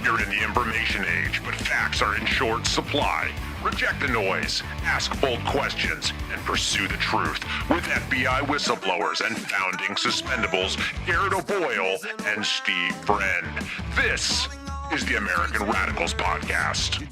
We're in the information age, but facts are in short supply. Reject the noise, ask bold questions, and pursue the truth with FBI whistleblowers and founding Suspendables, Garrett O'Boyle and Steve Friend. This is the American Radicals Podcast.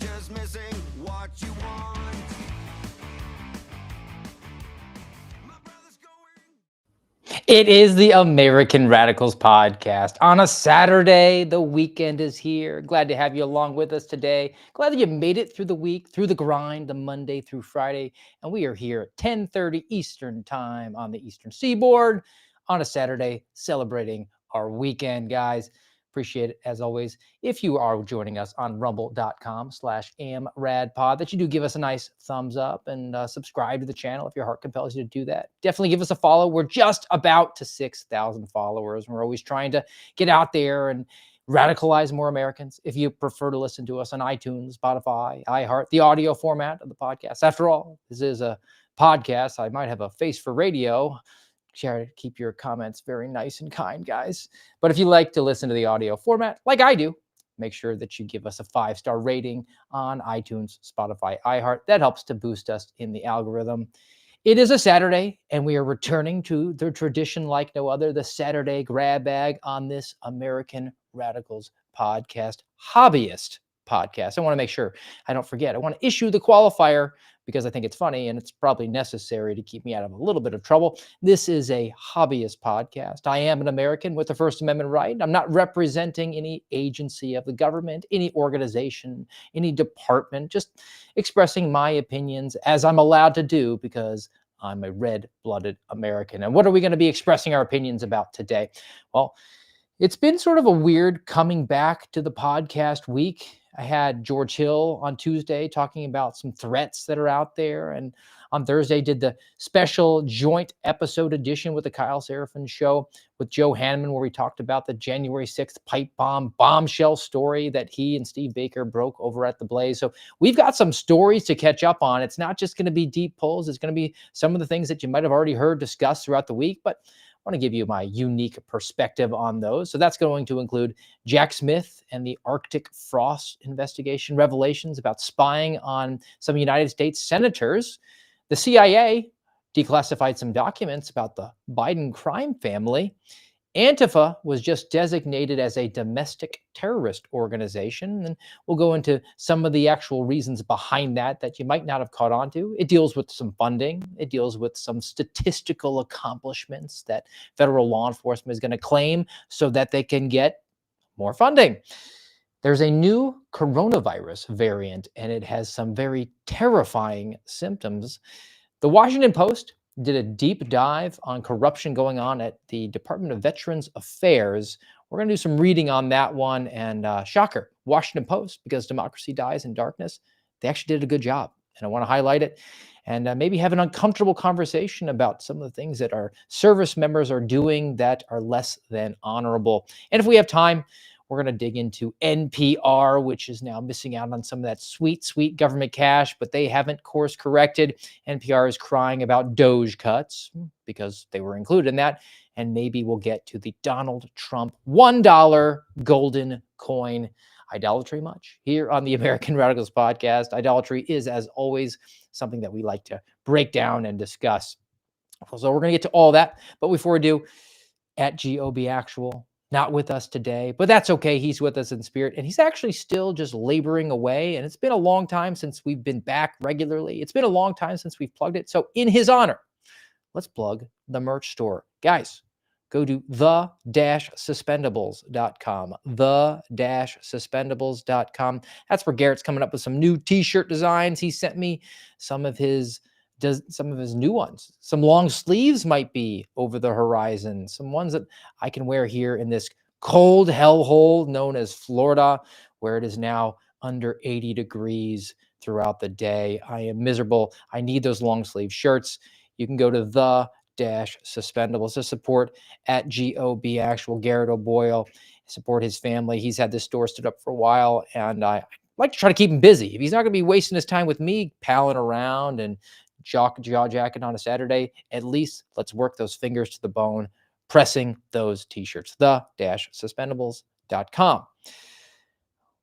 It is the American Radicals Podcast. On a Saturday, the weekend is here. Glad to have you along with us today. Glad that you made it through the week, through the grind, the Monday through Friday. And we are here at 10:30 Eastern Time on the Eastern Seaboard on a Saturday, celebrating our weekend, guys. Appreciate it, as always. If you are joining us on rumble.com/amradpod, that you do give us a nice thumbs up and subscribe to the channel if your heart compels you to do that. Definitely give us a follow. We're just about to 6,000 followers. We're always trying to get out there and radicalize more Americans. If you prefer to listen to us on iTunes, Spotify, iHeart, the audio format of the podcast. After all, this is a podcast. I might have a face for radio. Try to keep your comments very nice and kind, guys. But if you like to listen to the audio format, like I do, make sure that you give us a 5-star rating on iTunes, Spotify, iHeart. That helps to boost us in the algorithm. It is a Saturday, and we are returning to the tradition like no other, the Saturday grab bag on this American Radicals Podcast, hobbyist podcast. I want to make sure I don't forget. I want to issue the qualifier because I think it's funny and it's probably necessary to keep me out of a little bit of trouble. This is a hobbyist podcast. I am an American with the First Amendment right. I'm not representing any agency of the government, any organization, any department, just expressing my opinions as I'm allowed to do because I'm a red-blooded American. And what are we going to be expressing our opinions about today? Well, it's been sort of a weird coming back to the podcast week. I had George Hill on Tuesday talking about some threats that are out there. And on Thursday did the special joint episode edition with the Kyle Seraphin show with Joe Hanneman, where we talked about the January 6th pipe bomb bombshell story that he and Steve Baker broke over at the Blaze. So we've got some stories to catch up on. It's not just going to be deep polls. It's going to be some of the things that you might have already heard discussed throughout the week, but I want to give you my unique perspective on those. So that's going to include Jack Smith and the Arctic frost investigation, revelations about spying on some United States senators. The CIA declassified some documents about the Biden crime family. Antifa was just designated as a domestic terrorist organization, and we'll go into some of the actual reasons behind that you might not have caught on to. It deals with some funding. It deals with some statistical accomplishments that federal law enforcement is going to claim so that they can get more funding. There's a new coronavirus variant, and it has some very terrifying symptoms. The Washington Post did a deep dive on corruption going on at the Department of Veterans Affairs. We're going to do some reading on that one. And shocker, Washington Post, because democracy dies in darkness, they actually did a good job. And I want to highlight it and maybe have an uncomfortable conversation about some of the things that our service members are doing that are less than honorable. And if we have time, we're going to dig into NPR, which is now missing out on some of that sweet, sweet government cash, but they haven't course corrected. NPR is crying about Doge cuts because they were included in that. And maybe we'll get to the Donald Trump $1 golden coin. Idolatry much? Here on the American Radicals Podcast, idolatry is, as always, something that we like to break down and discuss. So we're going to get to all that. But before we do, at GOB Actual, not with us today, but that's okay. He's with us in spirit, and he's actually still just laboring away. And it's been a long time since we've been back regularly. It's been a long time since we've plugged it. So in his honor, let's plug the merch store. Guys, go to the-suspendables.com, the-suspendables.com. That's where Garrett's coming up with some new t-shirt designs. He sent me some of his new ones. Some long sleeves might be over the horizon. Some ones that I can wear here in this cold hellhole known as Florida, where it is now under 80 degrees throughout the day. I am miserable. I need those long sleeve shirts. You can go to the-suspendables to support at GOB Actual Garrett O'Boyle, support his family. He's had this store stood up for a while, and I like to try to keep him busy. If he's not going to be wasting his time with me palling around and jaw jacking on a Saturday, at least let's work those fingers to the bone, pressing those t-shirts, the-suspendables.com.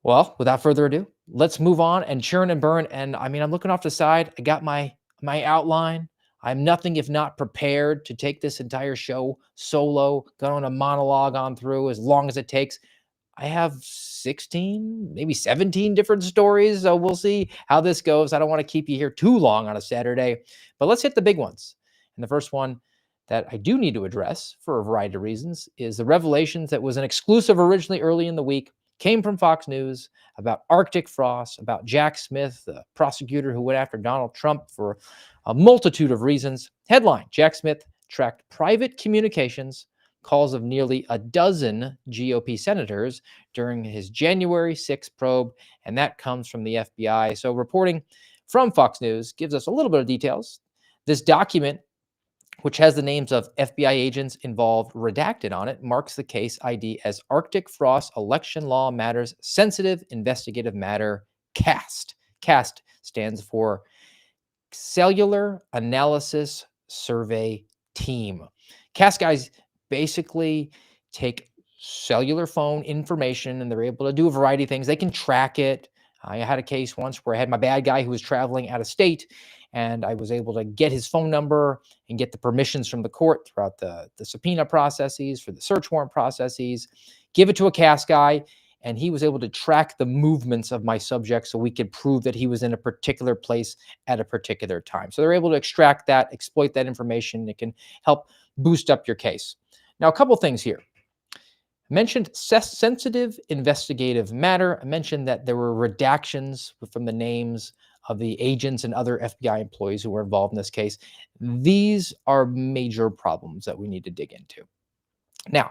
Well, without further ado, let's move on and churn and burn. And I mean, I'm looking off the side. I got my outline. I'm nothing if not prepared to take this entire show solo, going a monologue on through as long as it takes. I have 16, maybe 17 different stories. So we'll see how this goes. I don't want to keep you here too long on a Saturday, but let's hit the big ones. And the first one that I do need to address for a variety of reasons is the revelations that was an exclusive originally early in the week, came from Fox News about Arctic frost, about Jack Smith, the prosecutor who went after Donald Trump for a multitude of reasons. Headline: Jack Smith tracked private communications calls of nearly a dozen GOP senators during his January 6th probe, and that comes from the FBI. So, reporting from Fox News gives us a little bit of details. This document, which has the names of FBI agents involved redacted on it, marks the case ID as Arctic Frost Election Law Matters Sensitive Investigative Matter CAST. CAST stands for Cellular Analysis Survey Team. CAST guys basically take cellular phone information and they're able to do a variety of things. They can track it. I had a case once where I had my bad guy who was traveling out of state, and I was able to get his phone number and get the permissions from the court throughout the subpoena processes, for the search warrant processes, give it to a CAS guy, and he was able to track the movements of my subject so we could prove that he was in a particular place at a particular time. So they're able to extract that, exploit that information. It can help boost up your case. Now, a couple things here. I mentioned sensitive investigative matter. I mentioned that there were redactions from the names of the agents and other FBI employees who were involved in this case. These are major problems that we need to dig into. Now,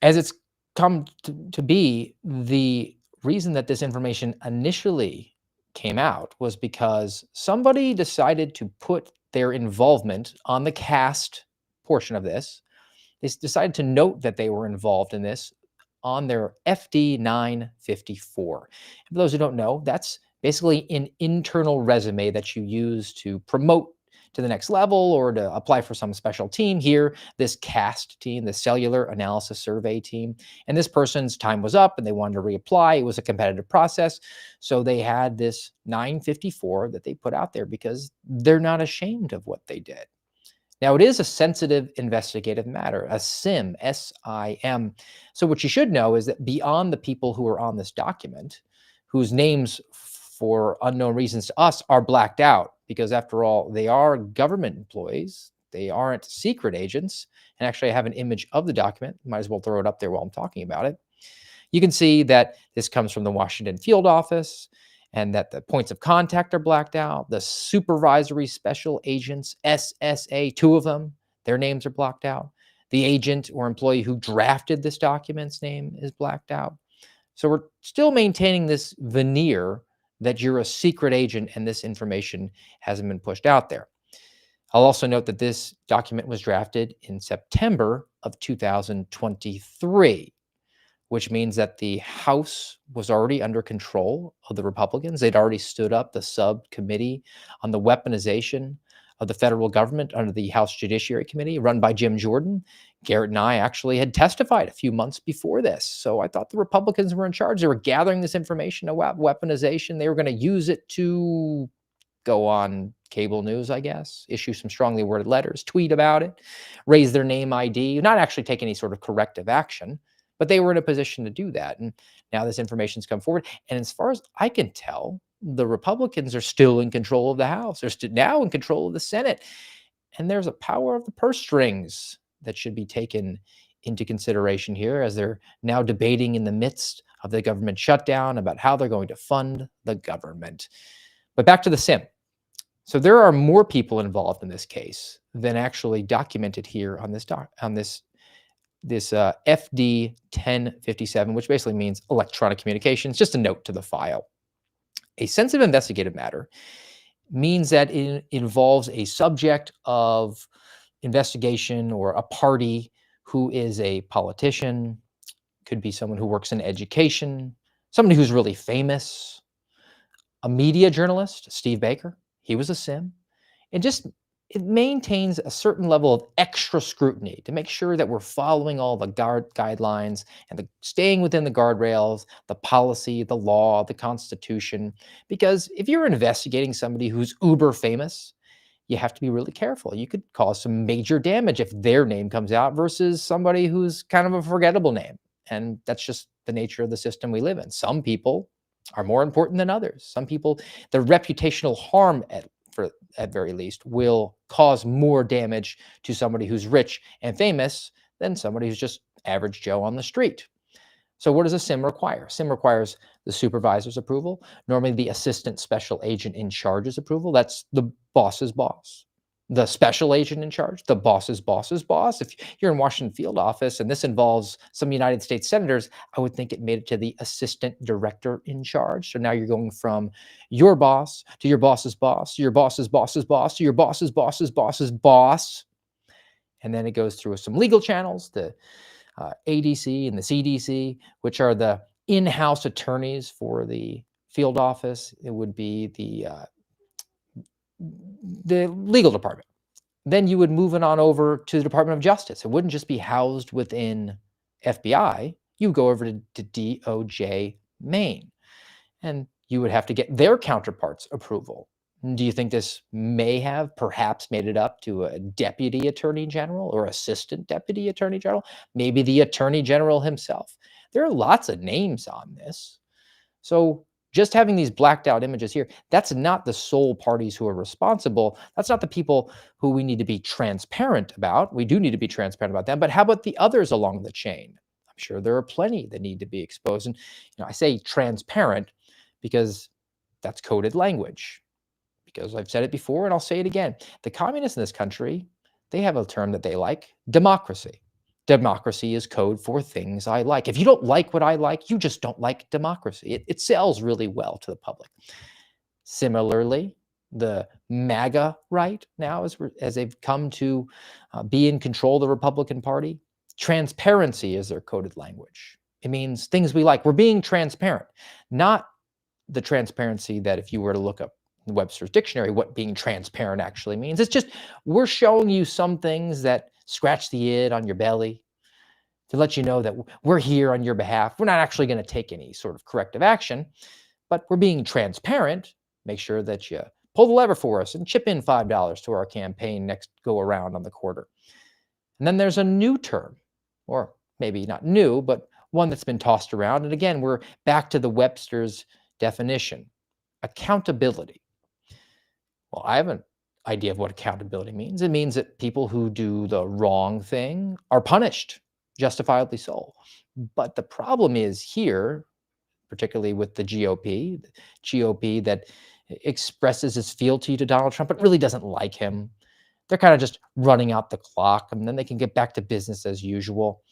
as it's come to be, the reason that this information initially came out was because somebody decided to put their involvement on the CAST portion of this. They decided to note that they were involved in this on their FD 954. For those who don't know, that's basically an internal resume that you use to promote to the next level or to apply for some special team. Here, this CAST team, the Cellular Analysis Survey Team, and this person's time was up and they wanted to reapply. It was a competitive process. So they had this 954 that they put out there because they're not ashamed of what they did. Now, it is a sensitive investigative matter, a SIM, S-I-M. So what you should know is that beyond the people who are on this document, whose names for unknown reasons to us are blacked out, because after all, they are government employees. They aren't secret agents. And actually, I have an image of the document. Might as well throw it up there while I'm talking about it. You can see that this comes from the Washington field office, and that the points of contact are blacked out. The supervisory special agents, SSA, 2 of them, their names are blocked out. The agent or employee who drafted this document's name is blacked out. So we're still maintaining this veneer that you're a secret agent and this information hasn't been pushed out there. I'll also note that this document was drafted in September of 2023. Which means that the House was already under control of the Republicans. They'd already stood up the subcommittee on the weaponization of the federal government under the House Judiciary Committee run by Jim Jordan. Garrett and I actually had testified a few months before this. So I thought the Republicans were in charge. They were gathering this information about weaponization. They were going to use it to go on cable news, I guess, issue some strongly worded letters, tweet about it, raise their name ID, not actually take any sort of corrective action. But they were in a position to do that. And now this information's come forward. And as far as I can tell, the Republicans are still in control of the House. They're now in control of the Senate. And there's a power of the purse strings that should be taken into consideration here as they're now debating in the midst of the government shutdown about how they're going to fund the government. But back to the SIM. So there are more people involved in this case than actually documented here on this FD 1057, which basically means electronic communications, just a note to the file. A sensitive investigative matter means that it involves a subject of investigation or a party who is a politician, could be someone who works in education, somebody who's really famous, a media journalist, Steve Baker, he was a SIM. And just it maintains a certain level of extra scrutiny to make sure that we're following all the guidelines and staying within the guardrails, the policy, the law, the Constitution. Because if you're investigating somebody who's uber famous, you have to be really careful. You could cause some major damage if their name comes out versus somebody who's kind of a forgettable name. And that's just the nature of the system we live in. Some people are more important than others. Some people, the reputational harm at very least, will cause more damage to somebody who's rich and famous than somebody who's just average Joe on the street. So what does a SIM require? SIM requires the supervisor's approval, normally the assistant special agent in charge's approval. That's the boss's boss. The special agent in charge, the boss's boss's boss. If you're in Washington field office and this involves some United States senators, I would think it made it to the assistant director in charge. So now you're going from your boss to your boss's boss, to your boss's boss's boss, to your boss's boss's boss's boss. And then it goes through some legal channels, the ADC and the CDC, which are the in-house attorneys for the field office. It would be the legal department. Then you would move it on over to the Department of Justice. It wouldn't just be housed within FBI. You go over to DOJ Maine, and you would have to get their counterparts' approval. Do you think this may have perhaps made it up to a deputy attorney general or assistant deputy attorney general? Maybe the attorney general himself. There are lots of names on this. So just having these blacked out images here, that's not the sole parties who are responsible. That's not the people who we need to be transparent about. We do need to be transparent about them, but how about the others along the chain? I'm sure there are plenty that need to be exposed. And I say transparent because that's coded language. Because I've said it before and I'll say it again. The communists in this country, they have a term that they like, democracy. Democracy is code for things I like. If you don't like what I like, you just don't like democracy. It sells really well to the public. Similarly, the MAGA right now, as they've come to be in control of the Republican Party, transparency is their coded language. It means things we like. We're being transparent, not the transparency that if you were to look up in Webster's dictionary, what being transparent actually means. It's just we're showing you some things that scratch the id on your belly to let you know that we're here on your behalf. We're not actually going to take any sort of corrective action, but we're being transparent. Make sure that you pull the lever for us and chip in $5 to our campaign next go around on the quarter. And then there's a new term, or maybe not new, but one that's been tossed around. And again, we're back to the Webster's definition, accountability. Well, I have an idea of what accountability means. It means that people who do the wrong thing are punished, justifiably so. But the problem is here, particularly with the GOP that expresses its fealty to Donald Trump, but really doesn't like him. They're kind of just running out the clock, and then they can get back to business as usual.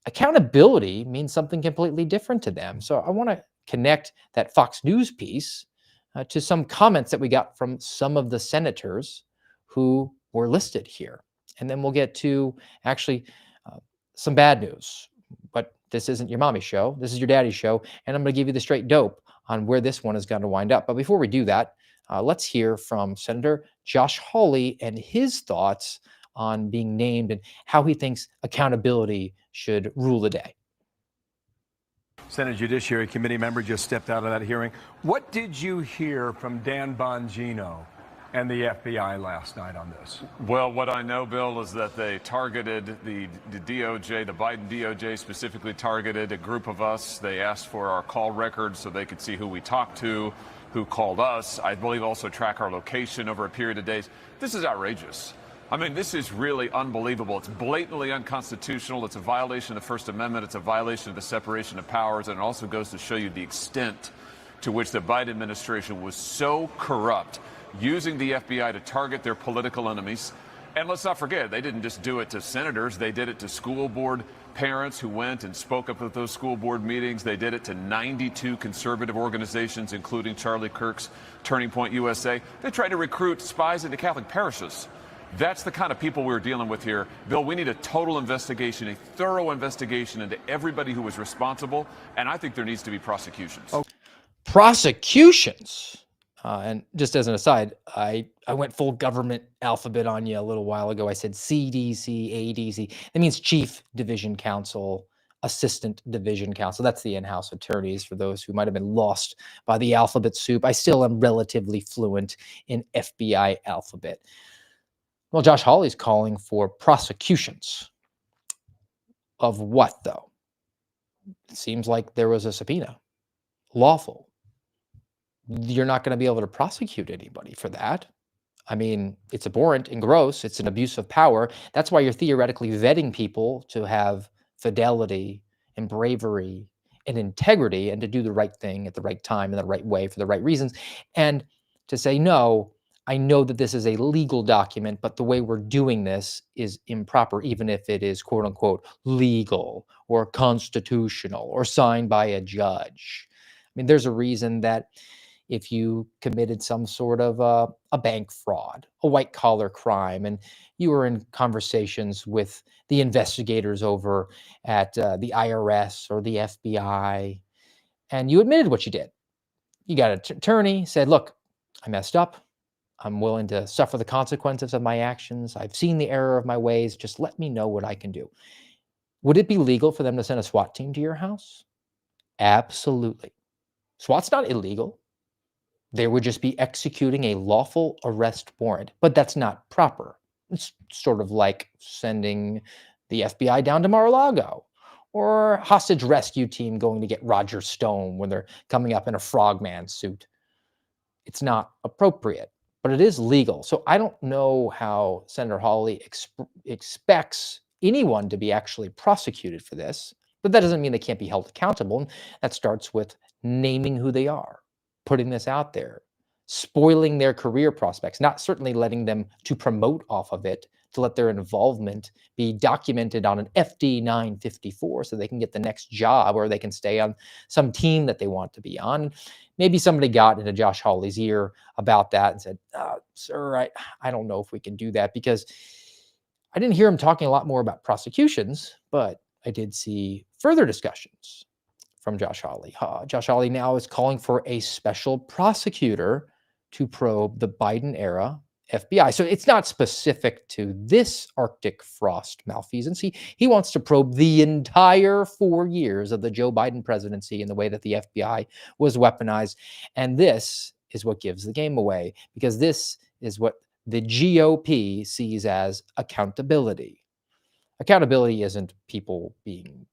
Accountability means something completely different to them. So I want to connect that Fox News piece to some comments that we got from some of the senators who were listed here. And then we'll get to actually some bad news. But this isn't your mommy's show. This is your daddy's show. And I'm going to give you the straight dope on where this one is going to wind up. But before we do that, let's hear from Senator Josh Hawley and his thoughts on being named and how he thinks accountability should rule the day. Senate Judiciary Committee member just stepped out of that hearing. What did you hear from Dan Bongino and the FBI last night on this? Well, what I know, Bill, is that they targeted the DOJ, the Biden DOJ specifically targeted a group of us. They asked for our call records so they could see who we talked to, who called us. I believe also track our location over a period of days. This is outrageous. I mean, this is really unbelievable. It's blatantly unconstitutional. It's a violation of the First Amendment. It's a violation of the separation of powers. And it also goes to show you the extent to which the Biden administration was so corrupt, using the FBI to target their political enemies. And let's not forget, they didn't just do it to senators. They did it to school board parents who went and spoke up at those school board meetings. They did it to 92 conservative organizations, including Charlie Kirk's Turning Point USA. They tried to recruit spies into Catholic parishes. That's the kind of people we're dealing with here. Bill, we need a total investigation, a thorough investigation into everybody who was responsible, and I think there needs to be prosecutions. Prosecutions? And just as an aside, I went full government alphabet on you a little while ago. I said CDC, ADC. That means Chief Division Counsel, Assistant Division Counsel. That's the in-house attorneys for those who might have been lost by the alphabet soup. I still am relatively fluent in FBI alphabet. Well, Josh Hawley's calling for prosecutions. Of what, though? It seems like there was a subpoena. Lawful. You're not going to be able to prosecute anybody for that. I mean, it's abhorrent and gross. It's an abuse of power. That's why you're theoretically vetting people to have fidelity and bravery and integrity and to do the right thing at the right time in the right way for the right reasons. And to say, no, I know that this is a legal document, but the way we're doing this is improper, even if it is quote unquote legal or constitutional or signed by a judge. I mean, there's a reason that if you committed some sort of a bank fraud, a white collar crime, and you were in conversations with the investigators over at the IRS or the FBI, and you admitted what you did. You got an attorney, said, look, I messed up. I'm willing to suffer the consequences of my actions. I've seen the error of my ways. Just let me know what I can do. Would it be legal for them to send a SWAT team to your house? Absolutely. SWAT's not illegal. They would just be executing a lawful arrest warrant, but that's not proper. It's sort of like sending the FBI down to Mar-a-Lago or hostage rescue team going to get Roger Stone when they're coming up in a frogman suit. It's not appropriate, but it is legal. So I don't know how Senator Hawley expects anyone to be actually prosecuted for this, but that doesn't mean they can't be held accountable. And that starts with naming who they are, putting this out there, spoiling their career prospects, not certainly letting them to promote off of it, to let their involvement be documented on an FD 954 so they can get the next job or they can stay on some team that they want to be on. Maybe somebody got into Josh Hawley's ear about that and said, sir, I don't know if we can do that, because I didn't hear him talking a lot more about prosecutions, but I did see further discussions from Josh Hawley. Josh Hawley now is calling for a special prosecutor to probe the Biden era FBI. So it's not specific to this Arctic frost malfeasance. He wants to probe the entire 4 years of the Joe Biden presidency and the way that the FBI was weaponized. And this is what gives the game away, because this is what the GOP sees as accountability. Accountability isn't people being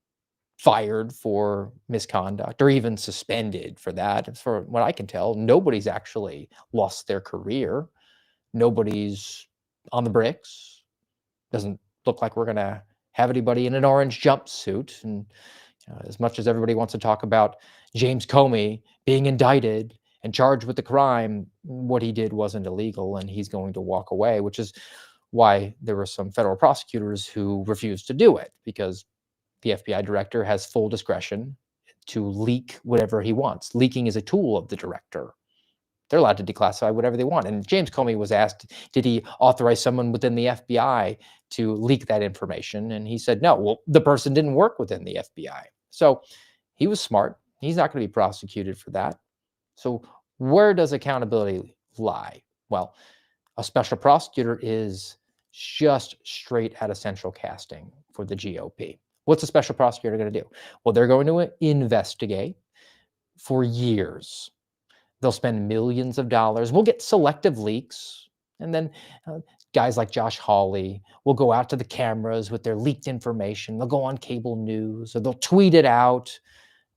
fired for misconduct or even suspended for that. For what I can tell, nobody's actually lost their career. Nobody's on the bricks. Doesn't look like we're going to have anybody in an orange jumpsuit. And as much as everybody wants to talk about James Comey being indicted and charged with the crime, what he did wasn't illegal, and he's going to walk away, which is why there were some federal prosecutors who refused to do it, because the FBI director has full discretion to leak whatever he wants. Leaking is a tool of the director. They're allowed to declassify whatever they want. And James Comey was asked, did he authorize someone within the FBI to leak that information? And he said, no. Well, the person didn't work within the FBI. So he was smart. He's not going to be prosecuted for that. So where does accountability lie? Well, a special prosecutor is just straight out of central casting for the GOP. What's a special prosecutor going to do? Well, they're going to investigate for years. They'll spend millions of dollars. We'll get selective leaks. And then guys like Josh Hawley will go out to the cameras with their leaked information. They'll go on cable news, or they'll tweet it out,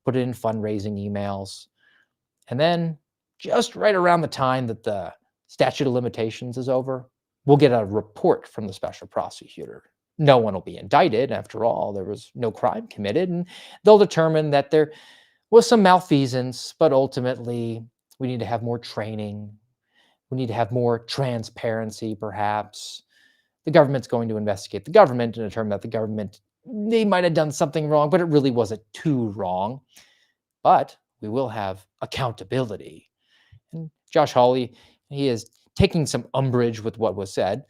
put it in fundraising emails. And then just right around the time that the statute of limitations is over, we'll get a report from the special prosecutor. No one will be indicted. After all, there was no crime committed. And they'll determine that there was some malfeasance, but ultimately we need to have more training. We need to have more transparency, perhaps. The government's going to investigate the government and determine that the government, they might have done something wrong, but it really wasn't too wrong. But we will have accountability. And Josh Hawley, he is taking some umbrage with what was said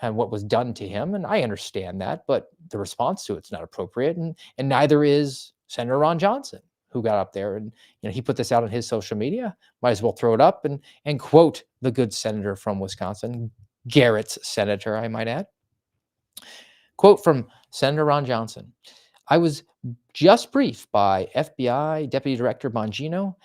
and what was done to him. And I understand that, but the response to it's not appropriate. And neither is Senator Ron Johnson. who got up there, and he put this out on his social media. Might as well throw it up and quote the good senator from Wisconsin, Garrett's senator, I might add. Quote from Senator Ron Johnson: "I was just briefed by FBI Deputy Director Bongino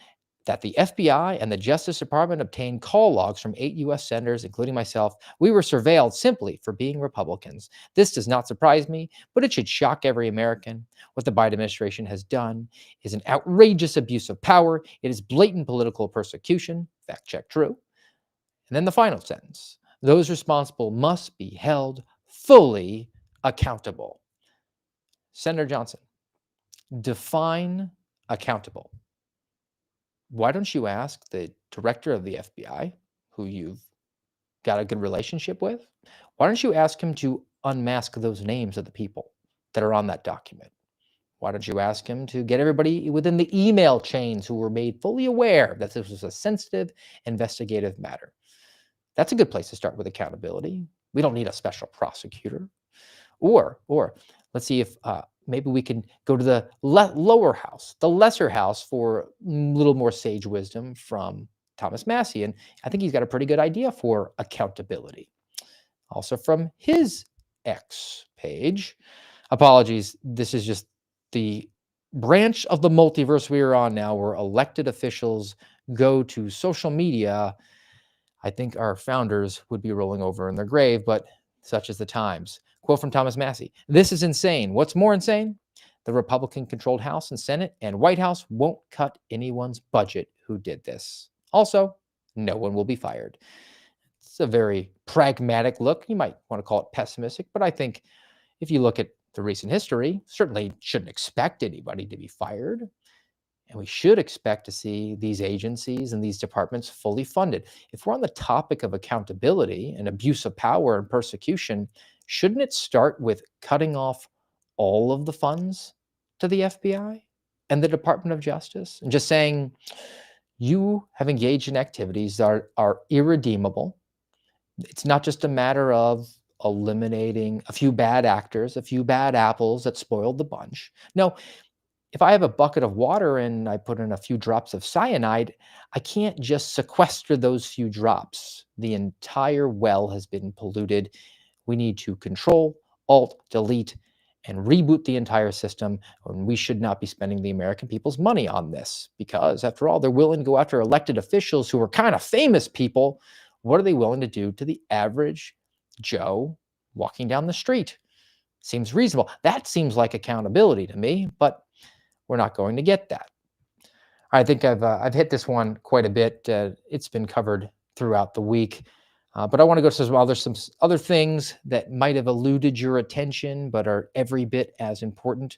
that the FBI and the Justice Department obtained call logs from 8 U.S. senators, including myself. We were surveilled simply for being Republicans. This does not surprise me, but it should shock every American. What the Biden administration has done is an outrageous abuse of power. It is blatant political persecution." Fact check true. And then the final sentence: "Those responsible must be held fully accountable." Senator Johnson, define accountable. Why don't you ask the director of the FBI, who you've got a good relationship with? Why don't you ask him to unmask those names of the people that are on that document? Why don't you ask him to get everybody within the email chains who were made fully aware that this was a sensitive investigative matter? That's a good place to start with accountability. We don't need a special prosecutor. Or let's see if maybe we can go to the lower house, the lesser house, for a little more sage wisdom from Thomas Massie. And I think he's got a pretty good idea for accountability. Also from his X page. Apologies, this is just the branch of the multiverse we are on now, where elected officials go to social media. I think our founders would be rolling over in their grave, but such is the times. Quote from Thomas Massie: "This is insane. What's more insane? The Republican-controlled House and Senate and White House won't cut anyone's budget who did this. Also, no one will be fired." It's a very pragmatic look. You might want to call it pessimistic, but I think if you look at the recent history, certainly shouldn't expect anybody to be fired. And we should expect to see these agencies and these departments fully funded. If we're on the topic of accountability and abuse of power and persecution, shouldn't it start with cutting off all of the funds to the FBI and the Department of Justice and just saying, you have engaged in activities that are irredeemable? It's not just a matter of eliminating a few bad actors, a few bad apples that spoiled the bunch. No, if I have a bucket of water and I put in a few drops of cyanide, I can't just sequester those few drops. The entire well has been polluted. We need to control, alt, delete, and reboot the entire system. And we should not be spending the American people's money on this because, after all, they're willing to go after elected officials who are kind of famous people. What are they willing to do to the average Joe walking down the street? Seems reasonable. That seems like accountability to me, but we're not going to get that. I think I've hit this one quite a bit. It's been covered throughout the week, but I want to go to some other things that might have eluded your attention, but are every bit as important.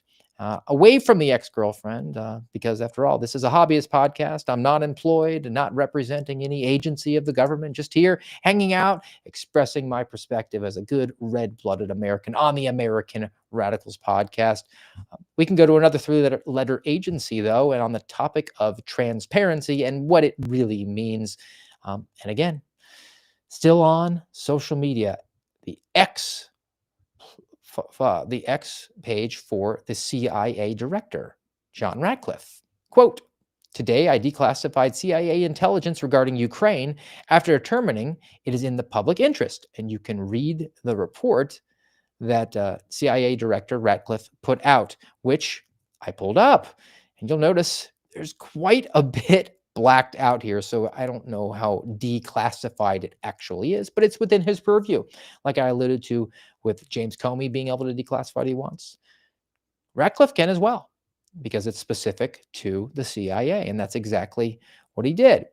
Away from the ex-girlfriend, because after all, this is a hobbyist podcast. I'm not employed and not representing any agency of the government, just here hanging out, expressing my perspective as a good red-blooded American on the American Radicals podcast. We can go to another three-letter agency, though, and on the topic of transparency and what it really means. And again, still on social media, the X page for the CIA director, John Ratcliffe. Quote, "Today, I declassified CIA intelligence regarding Ukraine after determining it is in the public interest." And you can read the report that CIA director Ratcliffe put out, which I pulled up. And you'll notice there's quite a bit blacked out here. So I don't know how declassified it actually is, but it's within his purview. Like I alluded to with James Comey being able to declassify what he wants, Ratcliffe can as well, because it's specific to the CIA. And that's exactly what he did.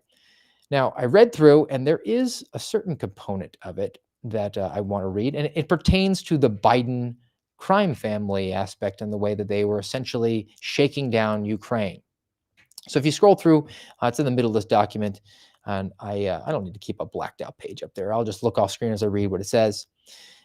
Now, I read through, and there is a certain component of it that I want to read, and it pertains to the Biden crime family aspect and the way that they were essentially shaking down Ukraine. So if you scroll through, it's in the middle of this document, and I don't need to keep a blacked out page up there. I'll just look off screen as I read what it says.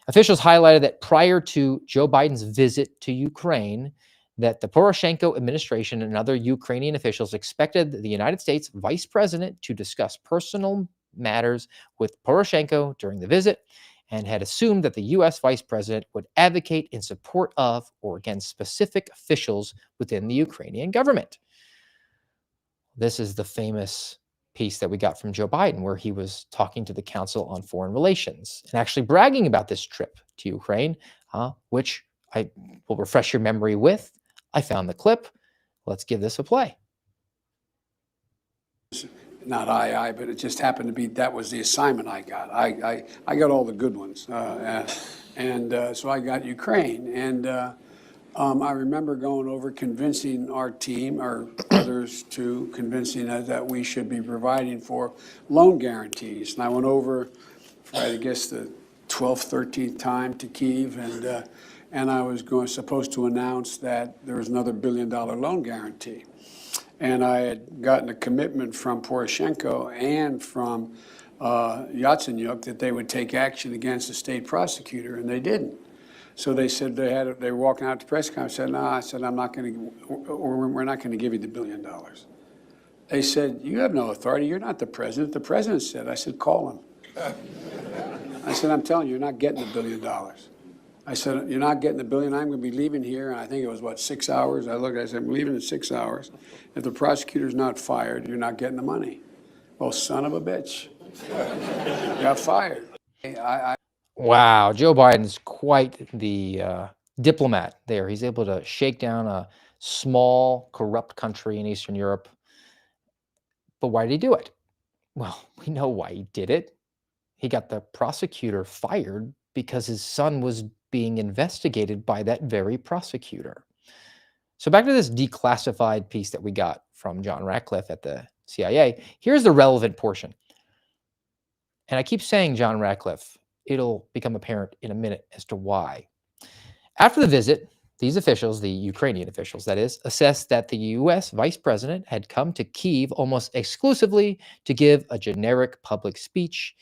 Officials highlighted that prior to Joe Biden's visit to Ukraine, that the Poroshenko administration and other Ukrainian officials expected the United States vice president to discuss personal matters with Poroshenko during the visit, and had assumed that the U.S. vice president would advocate in support of or against specific officials within the Ukrainian government. this is the famous piece that we got from Joe Biden, where he was talking to the Council on Foreign Relations and actually bragging about this trip to Ukraine, which I will refresh your memory with. I found the clip. Let's give this a play. Not but it just happened to be that was the assignment I got. I got all the good ones, so I got Ukraine, and I remember going over convincing our team or others to convincing us that we should be providing for loan guarantees. And I went over, for, I guess, the 12th, 13th time to Kyiv, and I was supposed to announce that there was another $1 billion loan guarantee. And I had gotten a commitment from Poroshenko and from Yatsenyuk that they would take action against the state prosecutor, and they didn't. So they said they were walking out to press conference. I said, no, I said, I'm not going to, or we're not going to give you the $1 billion. They said, you have no authority. You're not the president. The president said. I said, call him. I said, I'm telling you, you're not getting the $1 billion. I said, you're not getting the $1 billion. I'm going to be leaving here. And I think it was, 6 hours? I said, I'm leaving in 6 hours. If the prosecutor's not fired, you're not getting the money. Well, son of a bitch. Got fired. Wow, Joe Biden's quite the diplomat there. He's able to shake down a small, corrupt country in Eastern Europe. But why did he do it? Well, we know why he did it. He got the prosecutor fired because his son was being investigated by that very prosecutor. So back to this declassified piece that we got from John Ratcliffe at the CIA. Here's the relevant portion. And I keep saying John Ratcliffe. It'll become apparent in a minute as to why. After the visit, these officials, the Ukrainian officials that is, assessed that the U.S. vice president had come to Kyiv almost exclusively to give a generic public speech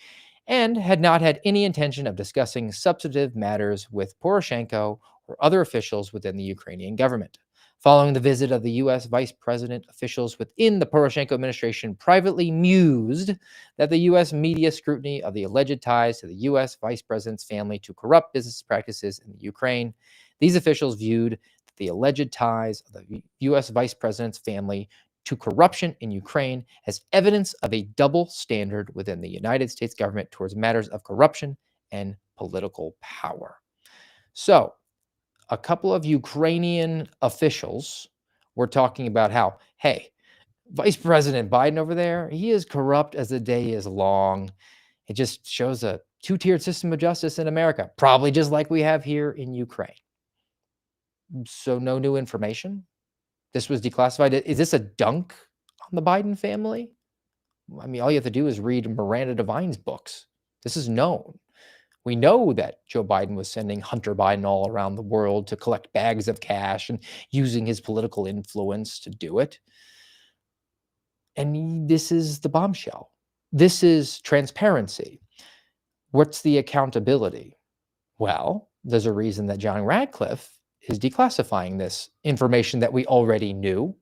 and had not had any intention of discussing substantive matters with Poroshenko or other officials within the Ukrainian government. Following the visit of the U.S. vice president, officials within the Poroshenko administration privately mused that the U.S. media scrutiny of the alleged ties to the U.S. vice president's family to corrupt business practices in the Ukraine. These officials viewed the alleged ties of the U.S. vice president's family to corruption in Ukraine as evidence of a double standard within the United States government towards matters of corruption and political power. So, a couple of Ukrainian officials were talking about how, hey, Vice President Biden over there, he is corrupt as the day is long. It just shows a two-tiered system of justice in America, probably just like we have here in Ukraine. So no new information. This was declassified. Is this a dunk on the Biden family? I mean, all you have to do is read Miranda Devine's books. This is known. We know that Joe Biden was sending Hunter Biden all around the world to collect bags of cash and using his political influence to do it. And this is the bombshell. This is transparency. What's the accountability? Well, there's a reason that John Ratcliffe is declassifying this information that we already knew.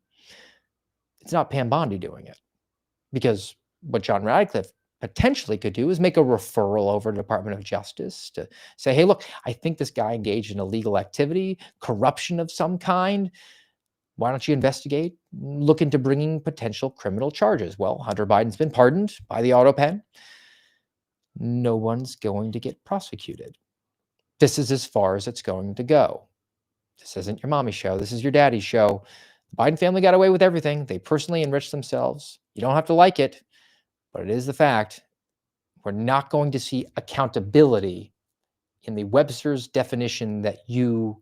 It's not Pam Bondi doing it. Because what John Ratcliffe potentially could do is make a referral over to the Department of Justice to say, hey, look, I think this guy engaged in illegal activity, corruption of some kind. Why don't you investigate? Look into bringing potential criminal charges. Well, Hunter Biden's been pardoned by the auto pen. No one's going to get prosecuted. This is as far as it's going to go. This isn't your mommy's show. This is your daddy's show. The Biden family got away with everything. They personally enriched themselves. You don't have to like it, but it is the fact. We're not going to see accountability in the Webster's definition that you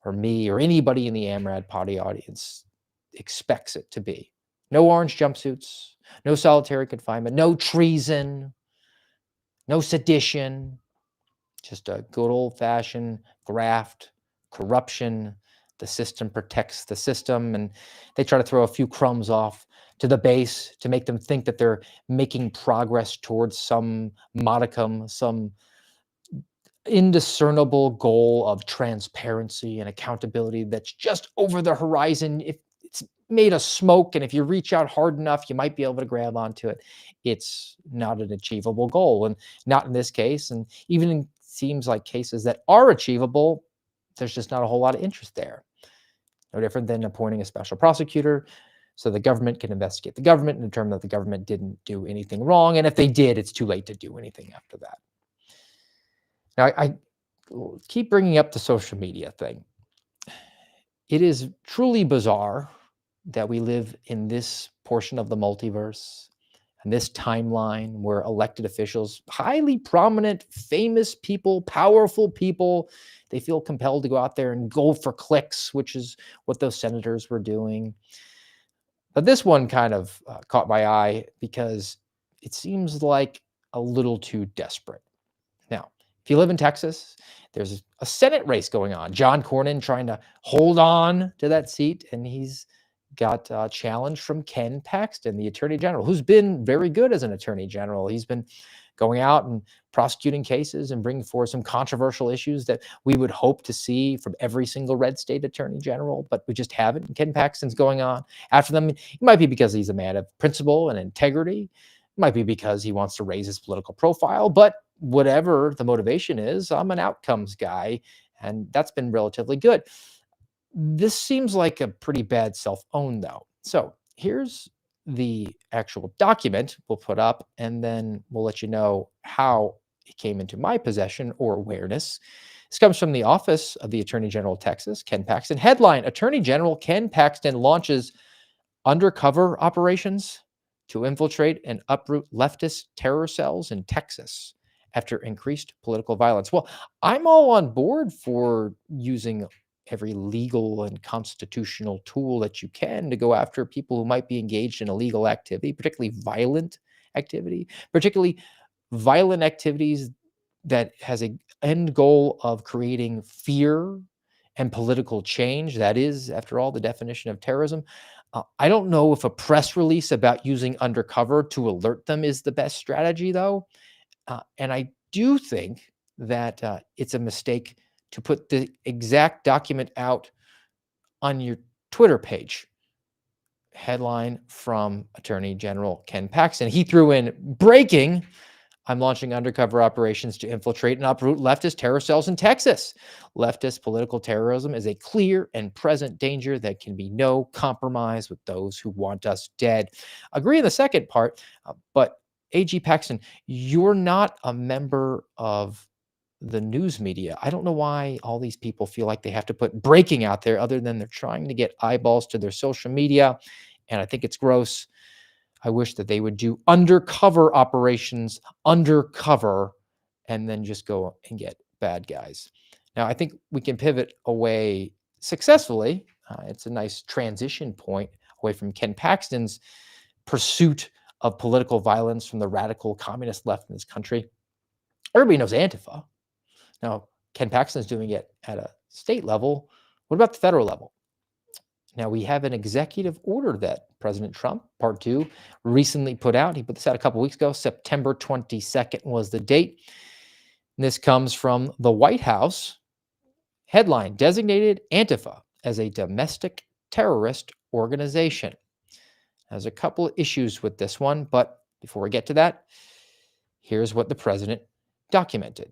or me or anybody in the AMRAD Party audience expects it to be. No orange jumpsuits, no solitary confinement, no treason, no sedition, just a good old-fashioned graft, corruption. The system protects the system, and they try to throw a few crumbs off to the base to make them think that they're making progress towards some modicum, some indiscernible goal of transparency and accountability that's just over the horizon. If it's made of smoke, and if you reach out hard enough, you might be able to grab onto it. It's not an achievable goal, and not in this case. And even in seems like cases that are achievable, there's just not a whole lot of interest there. No different than appointing a special prosecutor, so the government can investigate the government and determine that the government didn't do anything wrong. And if they did, it's too late to do anything after that. Now, I keep bringing up the social media thing. It is truly bizarre that we live in this portion of the multiverse and this timeline where elected officials, highly prominent, famous people, powerful people, they feel compelled to go out there and go for clicks, which is what those senators were doing. But this one kind of caught my eye because it seems like a little too desperate. Now, if you live in Texas, there's a Senate race going on. John Cornyn trying to hold on to that seat, and he's got a challenge from Ken Paxton, the Attorney General, who's been very good as an Attorney General. He's been going out and prosecuting cases and bringing forward some controversial issues that we would hope to see from every single red state Attorney General, but we just haven't. And Ken Paxton's going on after them. It might be because he's a man of principle and integrity. It might be because he wants to raise his political profile, but whatever the motivation is, I'm an outcomes guy, and that's been relatively good. This seems like a pretty bad self-own, though. So here's the actual document we'll put up, and then we'll let you know how it came into my possession or awareness. This comes from the Office of the Attorney General of Texas, Ken Paxton. Headline: Attorney General Ken Paxton launches undercover operations to infiltrate and uproot leftist terror cells in Texas after increased political violence. Well, I'm all on board for using every legal and constitutional tool that you can to go after people who might be engaged in illegal activity, particularly violent activities that has an end goal of creating fear and political change. That is, after all, the definition of terrorism. I don't know if a press release about using undercover to alert them is the best strategy, though. And I do think that it's a mistake to put the exact document out on your Twitter page. Headline from Attorney General Ken Paxton. He threw in breaking: I'm launching undercover operations to infiltrate and uproot leftist terror cells in Texas. Leftist political terrorism is a clear and present danger that can be no compromise with those who want us dead. Agree in the second part, but AG Paxton, you're not a member of the news media. I don't know why all these people feel like they have to put breaking out there other than they're trying to get eyeballs to their social media. And I think it's gross. I wish that they would do undercover operations undercover and then just go and get bad guys. Now, I think we can pivot away successfully. It's a nice transition point away from Ken Paxton's pursuit of political violence from the radical communist left in this country. Everybody knows Antifa. Now, Ken Paxton's doing it at a state level. What about the federal level? Now, we have an executive order that President Trump, Part 2, recently put out. He put this out a couple weeks ago. September 22nd was the date. And this comes from the White House. Headline: designated Antifa as a domestic terrorist organization. There's a couple of issues with this one, but before we get to that, here's what the president documented.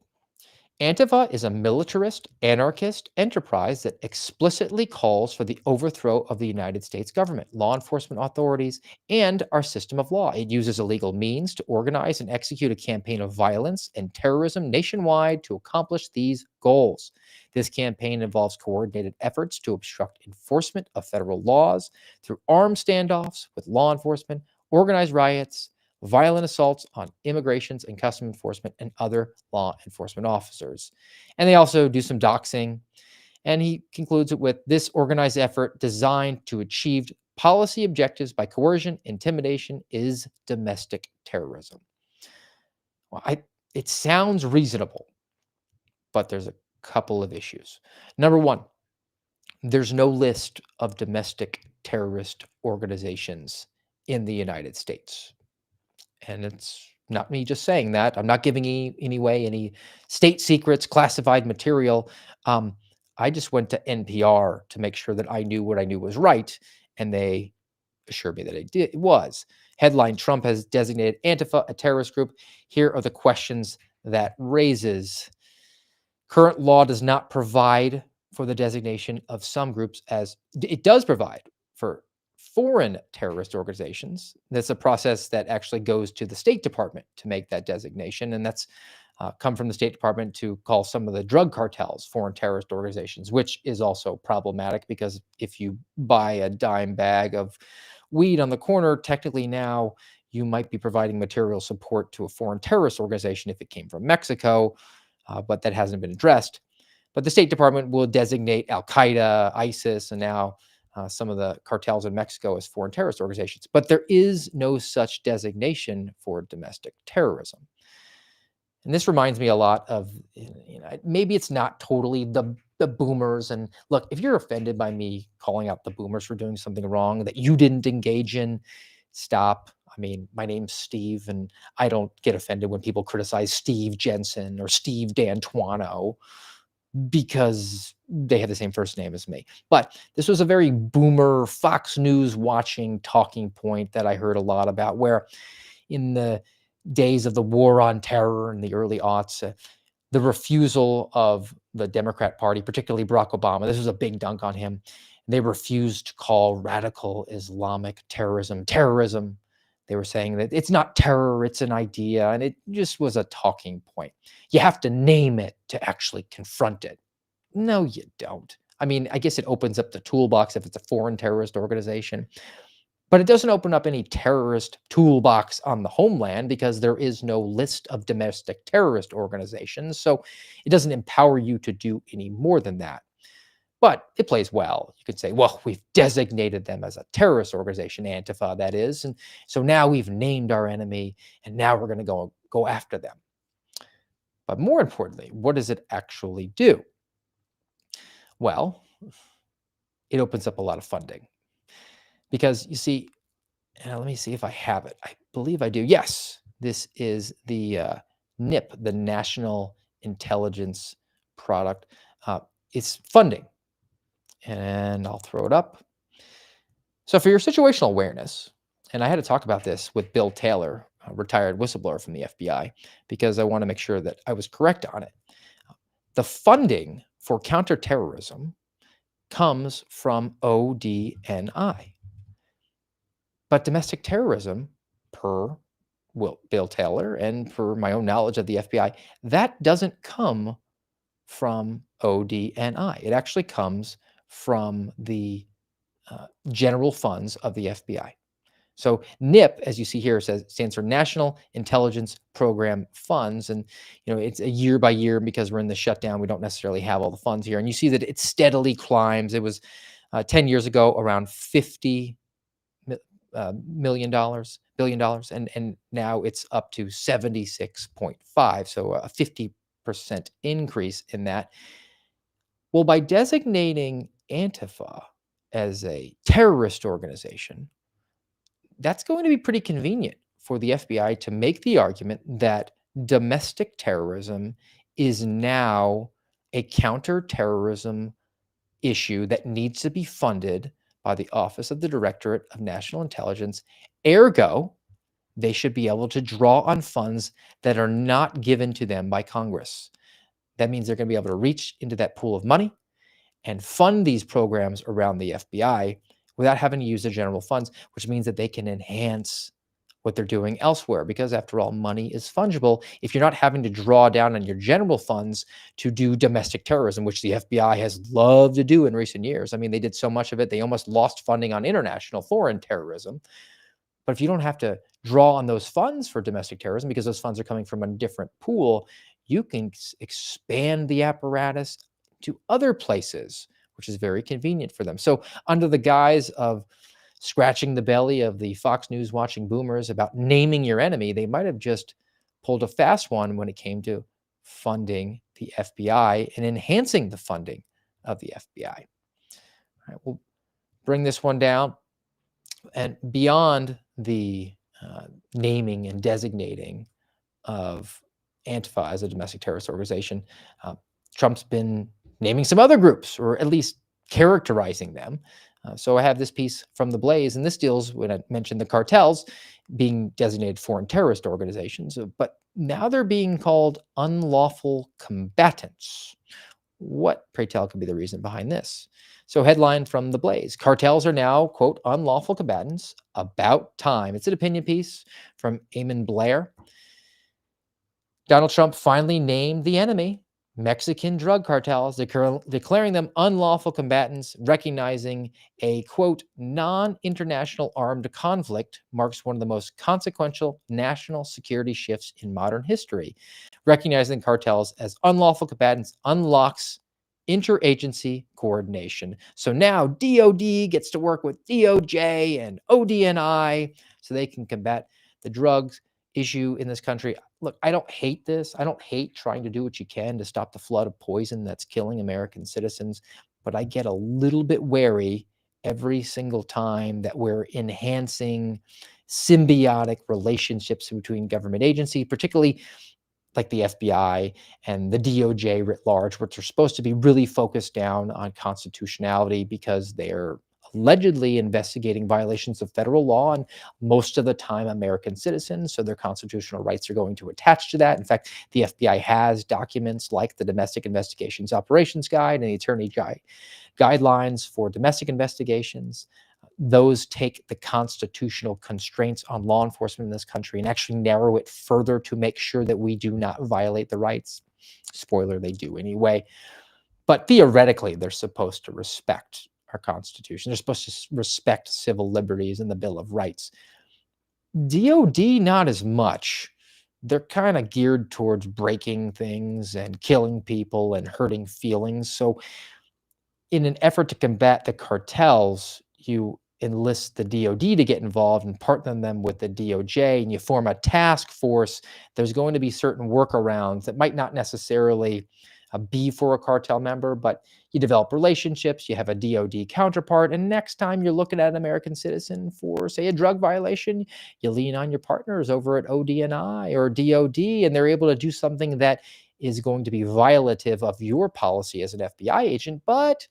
Antifa is a militarist, anarchist enterprise that explicitly calls for the overthrow of the United States government, law enforcement authorities, and our system of law. It uses illegal means to organize and execute a campaign of violence and terrorism nationwide to accomplish these goals. This campaign involves coordinated efforts to obstruct enforcement of federal laws through armed standoffs with law enforcement, organized riots, violent assaults on immigrations and customs enforcement and other law enforcement officers. And they also do some doxing. And he concludes it with this organized effort designed to achieve policy objectives by coercion, intimidation is domestic terrorism. Well, it sounds reasonable, but there's a couple of issues. Number one, there's no list of domestic terrorist organizations in the United States. And it's not me just saying that. I'm not giving away any state secrets, classified material. I just went to NPR to make sure that I knew what I knew was right, and they assured me that it was. Headline: Trump has designated Antifa a terrorist group. Here are the questions that raises. Current law does not provide for the designation of some groups as it does provide for foreign terrorist organizations. That's a process that actually goes to the State Department to make that designation, and that's come from the State Department to call some of the drug cartels foreign terrorist organizations, which is also problematic because if you buy a dime bag of weed on the corner, technically now you might be providing material support to a foreign terrorist organization if it came from Mexico, but that hasn't been addressed. But the State Department will designate Al Qaeda, ISIS, and now some of the cartels in Mexico as foreign terrorist organizations. But there is no such designation for domestic terrorism. And this reminds me a lot of, maybe it's not totally the boomers. And look, if you're offended by me calling out the boomers for doing something wrong that you didn't engage in, stop. I mean, my name's Steve, and I don't get offended when people criticize Steve Jensen or Steve D'Antuono because they have the same first name as me. But this was a very boomer Fox News watching talking point that I heard a lot about, where in the days of the war on terror in the early aughts, the refusal of the Democrat Party, particularly Barack Obama, this was a big dunk on him. They refused to call radical Islamic terrorism terrorism. They were saying that it's not terror, it's an idea, and it just was a talking point. You have to name it to actually confront it. No, you don't. I mean, I guess it opens up the toolbox if it's a foreign terrorist organization, but it doesn't open up any terrorist toolbox on the homeland because there is no list of domestic terrorist organizations. So it doesn't empower you to do any more than that. But it plays well. You could say, well, we've designated them as a terrorist organization, Antifa, that is. And so now we've named our enemy, and now we're going to go after them. But more importantly, what does it actually do? Well, it opens up a lot of funding. Because you see, let me see if I have it. I believe I do. Yes, this is the NIP, the National Intelligence Product. It's funding. And I'll throw it up. So for your situational awareness, and I had to talk about this with Bill Taylor, a retired whistleblower from the FBI, because I want to make sure that I was correct on it. The funding for counterterrorism comes from ODNI. But domestic terrorism, per Bill Taylor and per my own knowledge of the FBI, that doesn't come from ODNI. It actually comes from the general funds of the FBI. So NIP, as you see here, stands for National Intelligence Program Funds. And, it's a year by year because we're in the shutdown. We don't necessarily have all the funds here. And you see that it steadily climbs. It was 10 years ago around $50 billion, and now it's up to 76.5. So a 50% increase in that. Well, by designating Antifa as a terrorist organization, that's going to be pretty convenient for the FBI to make the argument that domestic terrorism is now a counterterrorism issue that needs to be funded by the Office of the Directorate of National Intelligence. Ergo, they should be able to draw on funds that are not given to them by Congress. That means they're going to be able to reach into that pool of money and fund these programs around the FBI without having to use the general funds, which means that they can enhance what they're doing elsewhere. Because after all, money is fungible. If you're not having to draw down on your general funds to do domestic terrorism, which the FBI has loved to do in recent years. I mean, they did so much of it, they almost lost funding on international foreign terrorism. But if you don't have to draw on those funds for domestic terrorism because those funds are coming from a different pool, you can expand the apparatus to other places, which is very convenient for them. So under the guise of scratching the belly of the Fox News watching boomers about naming your enemy, they might have just pulled a fast one when it came to funding the FBI and enhancing the funding of the FBI. All right, we'll bring this one down. And beyond the naming and designating of Antifa as a domestic terrorist organization, Trump's been naming some other groups, or at least characterizing them. So I have this piece from The Blaze, and this deals, when I mentioned the cartels being designated foreign terrorist organizations, but now they're being called unlawful combatants, What, pray tell, could be the reason behind this? So, headline from The Blaze: cartels are now, quote, unlawful combatants. About time. It's an opinion piece from Eamon Blair. Donald Trump finally named the enemy, Mexican drug cartels, declaring them unlawful combatants, recognizing a, quote, non-international armed conflict marks one of the most consequential national security shifts in modern history. Recognizing cartels as unlawful combatants unlocks interagency coordination. So now DOD gets to work with DOJ and ODNI so they can combat the drugs issue in this country. Look, I don't hate this. I don't hate trying to do what you can to stop the flood of poison that's killing American citizens, but I get a little bit wary every single time that we're enhancing symbiotic relationships between government agencies, particularly like the FBI and the DOJ writ large, which are supposed to be really focused down on constitutionality because they're allegedly investigating violations of federal law and most of the time American citizens. So their constitutional rights are going to attach to that. In fact, the FBI has documents like the Domestic Investigations Operations Guide and the Attorney Guidelines for Domestic Investigations. Those take the constitutional constraints on law enforcement in this country and actually narrow it further to make sure that we do not violate the rights. Spoiler, they do anyway. But theoretically, they're supposed to respect our Constitution. They're supposed to respect civil liberties and the Bill of Rights. DOD, not as much. They're kind of geared towards breaking things and killing people and hurting feelings. So in an effort to combat the cartels, you enlist the DOD to get involved and partner them with the DOJ, and you form a task force. There's going to be certain workarounds that might not necessarily be for a cartel member, but you develop relationships, you have a DOD counterpart, and next time you're looking at an American citizen for, say, a drug violation, you lean on your partners over at ODNI or DOD, and they're able to do something that is going to be violative of your policy as an FBI agent, but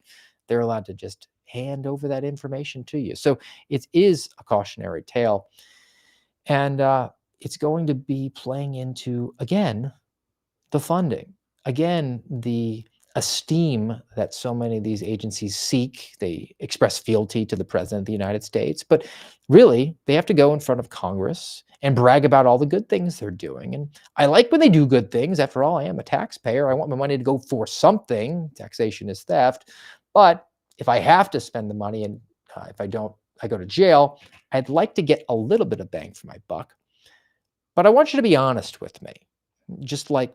they're allowed to just hand over that information to you. So it is a cautionary tale. And it's going to be playing into, again, the funding. Again, the esteem that so many of these agencies seek. They express fealty to the President of the United States, but really, they have to go in front of Congress and brag about all the good things they're doing. And I like when they do good things. After all, I am a taxpayer. I want my money to go for something. Taxation is theft. But if I have to spend the money and if I don't, I go to jail, I'd like to get a little bit of bang for my buck. But I want you to be honest with me. Just like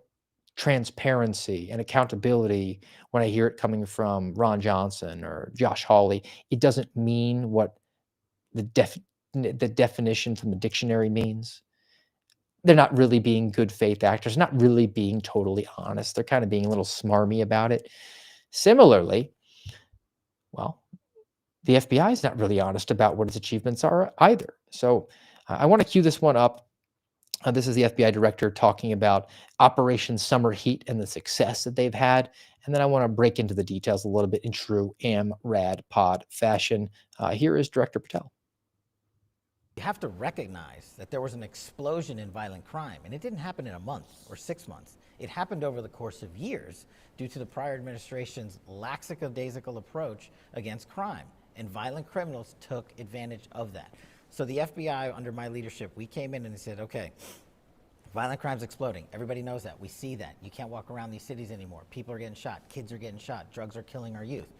transparency and accountability, when I hear it coming from Ron Johnson or Josh Hawley, it doesn't mean what the definition from the dictionary means. They're not really being good faith actors, not really being totally honest. They're kind of being a little smarmy about it. Similarly, well, the FBI is not really honest about what its achievements are either. So I want to cue this one up. This is the FBI director talking about Operation Summer Heat and the success that they've had. And then I want to break into the details a little bit in true AmRad pod fashion. Here is Director Patel. You have to recognize that there was an explosion in violent crime, and it didn't happen in a month or 6 months. It happened over the course of years due to the prior administration's lackadaisical approach against crime, and violent criminals took advantage of that. So the FBI, under my leadership, we came in and said, okay, violent crime's exploding. Everybody knows that. We see that. You can't walk around these cities anymore. People are getting shot. Kids are getting shot. Drugs are killing our youth.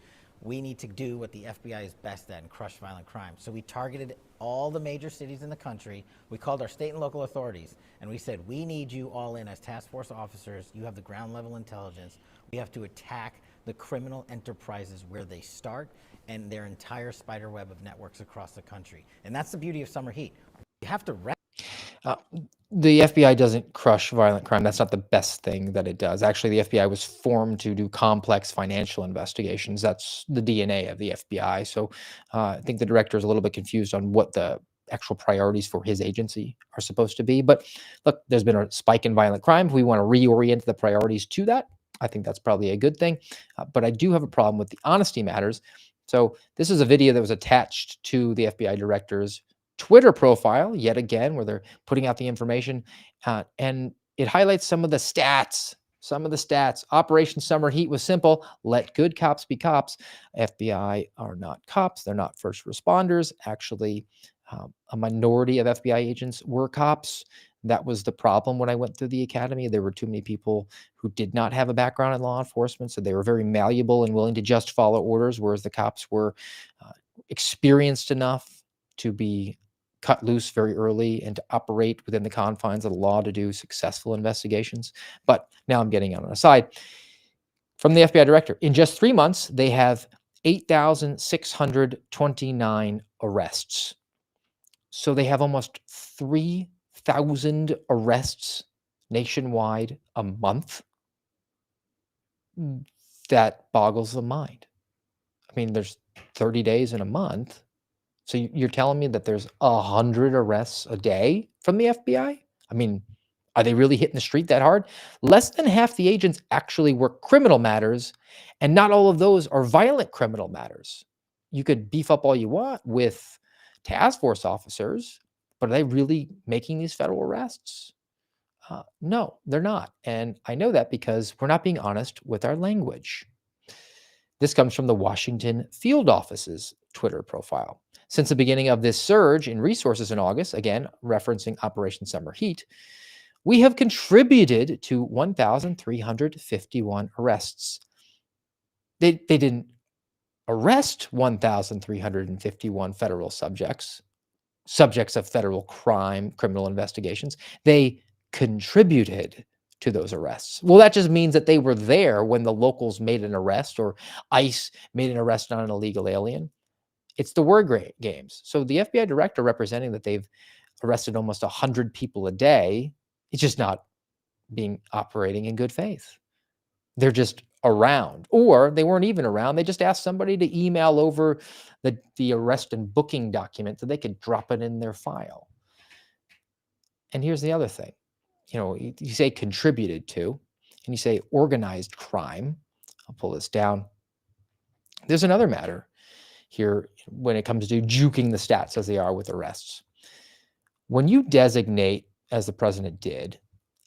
We need to do what the FBI is best at and crush violent crime. So we targeted all the major cities in the country. We called our state and local authorities, and we said, we need you all in as task force officers. You have the ground level intelligence. We have to attack the criminal enterprises where they start and their entire spider web of networks across the country. And that's the beauty of Summer Heat. You have to the FBI doesn't crush violent crime. That's not the best thing that it does. Actually, the FBI was formed to do complex financial investigations. That's the DNA of the FBI. So I think the director is a little bit confused on what the actual priorities for his agency are supposed to be. But look, there's been a spike in violent crime. We want to reorient the priorities to that. I think that's probably a good thing. But I do have a problem with the honesty matters. So this is a video that was attached to the FBI director's Twitter profile, yet again, where they're putting out the information, and it highlights some of the stats, some of the stats. Operation Summer Heat was simple. Let good cops be cops. FBI are not cops. They're not first responders. Actually, a minority of FBI agents were cops. That was the problem when I went through the academy. There were too many people who did not have a background in law enforcement, so they were very malleable and willing to just follow orders, whereas the cops were experienced enough to be cut loose very early and to operate within the confines of the law to do successful investigations. But now I'm getting on an aside. From the FBI director, in just 3 months, they have 8,629 arrests. So they have almost 3,000 arrests nationwide a month. That boggles the mind. I mean, there's 30 days in a month. So you're telling me that there's 100 arrests a day from the FBI? I mean, are they really hitting the street that hard? Less than half the agents actually work criminal matters, and not all of those are violent criminal matters. You could beef up all you want with task force officers, but are they really making these federal arrests? No, they're not. And I know that because we're not being honest with our language. This comes from the Washington Field Office's Twitter profile. Since the beginning of this surge in resources in August, again, referencing Operation Summer Heat, we have contributed to 1,351 arrests. They didn't arrest 1,351 federal subjects of federal crime, criminal investigations. They contributed to those arrests. Well, that just means that they were there when the locals made an arrest or ICE made an arrest on an illegal alien. It's the word games. So the FBI director representing that they've arrested almost 100 people a day, it's just not operating in good faith. They're just around, or they weren't even around. They just asked somebody to email over the arrest and booking document so they could drop it in their file. And here's the other thing. You say contributed to, and you say organized crime. I'll pull this down. There's another matter here when it comes to juking the stats as they are with arrests. When you designate, as the president did,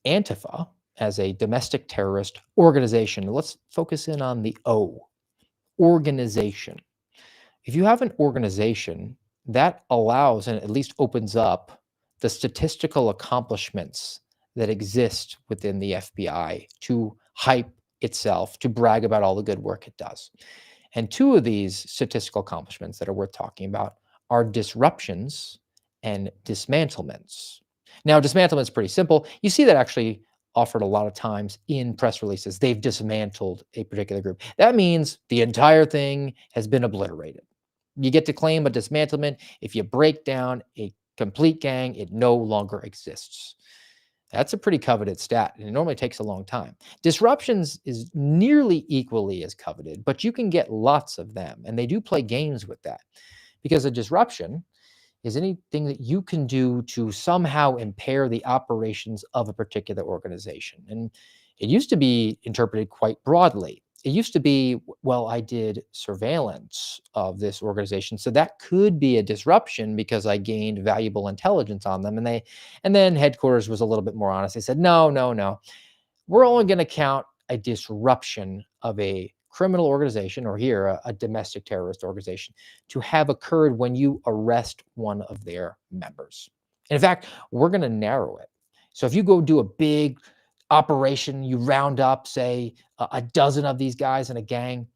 Antifa as a domestic terrorist organization, let's focus in on the O, organization. If you have an organization, that allows and at least opens up the statistical accomplishments that exist within the FBI to hype itself, to brag about all the good work it does. And two of these statistical accomplishments that are worth talking about are disruptions and dismantlements. Now, dismantlement is pretty simple. You see that actually offered a lot of times in press releases. They've dismantled a particular group. That means the entire thing has been obliterated. You get to claim a dismantlement if you break down a complete gang, it no longer exists. That's a pretty coveted stat, and it normally takes a long time. Disruptions is nearly equally as coveted, but you can get lots of them, and they do play games with that. Because a disruption is anything that you can do to somehow impair the operations of a particular organization. And it used to be interpreted quite broadly. It used to be, well, I did surveillance of this organization, so that could be a disruption because I gained valuable intelligence on them. And then headquarters was a little bit more honest. They said, no. We're only going to count a disruption of a criminal organization, or here, a domestic terrorist organization, to have occurred when you arrest one of their members. And in fact, we're going to narrow it. So if you go do a big operation, you round up, say, a dozen of these guys in a gang,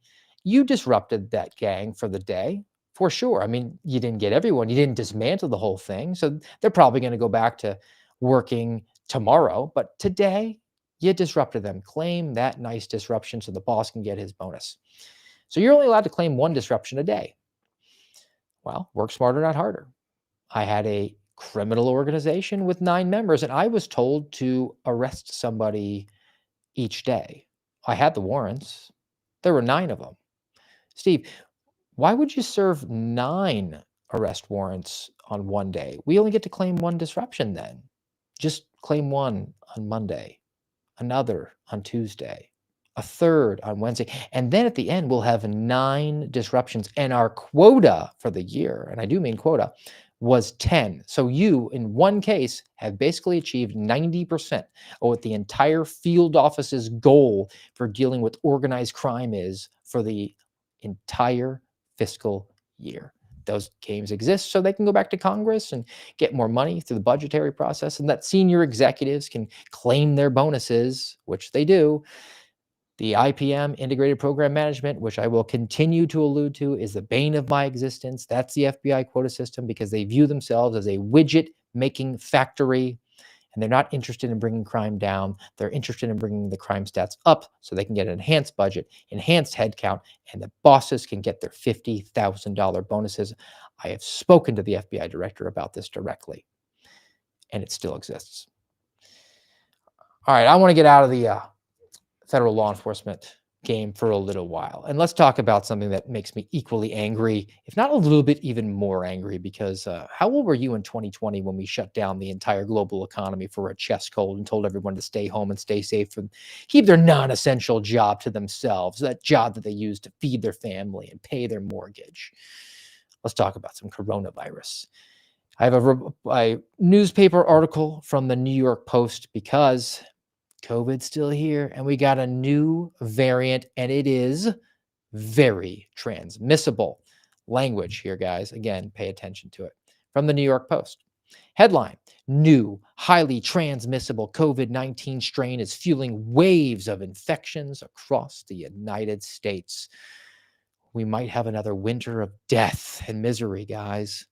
you disrupted that gang for the day, for sure. I mean, you didn't get everyone. You didn't dismantle the whole thing. So they're probably going to go back to working tomorrow. But today, you disrupted them. Claim that nice disruption so the boss can get his bonus. So you're only allowed to claim one disruption a day. Well, work smarter, not harder. I had a criminal organization with 9 members, and I was told to arrest somebody each day. I had the warrants. There were 9 of them. Steve, why would you serve 9 arrest warrants on one day? We only get to claim one disruption then. Just claim one on Monday, another on Tuesday, a third on Wednesday. And then at the end, we'll have 9 disruptions. And our quota for the year, and I do mean quota, was 10. So you, in one case, have basically achieved 90% of what the entire field office's goal for dealing with organized crime is for the entire fiscal year. Those games exist so they can go back to Congress and get more money through the budgetary process, and that senior executives can claim their bonuses, which they do. The IPM, Integrated Program Management, which I will continue to allude to, is the bane of my existence. That's the FBI quota system because they view themselves as a widget-making factory, and they're not interested in bringing crime down. They're interested in bringing the crime stats up so they can get an enhanced budget, enhanced headcount, and the bosses can get their $50,000 bonuses. I have spoken to the FBI director about this directly, and it still exists. All right, I want to get out of the federal law enforcement game for a little while. And let's talk about something that makes me equally angry, if not a little bit even more angry, because how old were you in 2020 when we shut down the entire global economy for a chest cold and told everyone to stay home and stay safe and keep their non-essential job to themselves, that job that they use to feed their family and pay their mortgage? Let's talk about some coronavirus. I have a newspaper article from the New York Post because COVID's still here, and we got a new variant, and it is very transmissible. Language here, guys. Again, pay attention to it. From the New York Post. Headline: New, highly transmissible COVID-19 strain is fueling waves of infections across the United States. We might have another winter of death and misery, guys.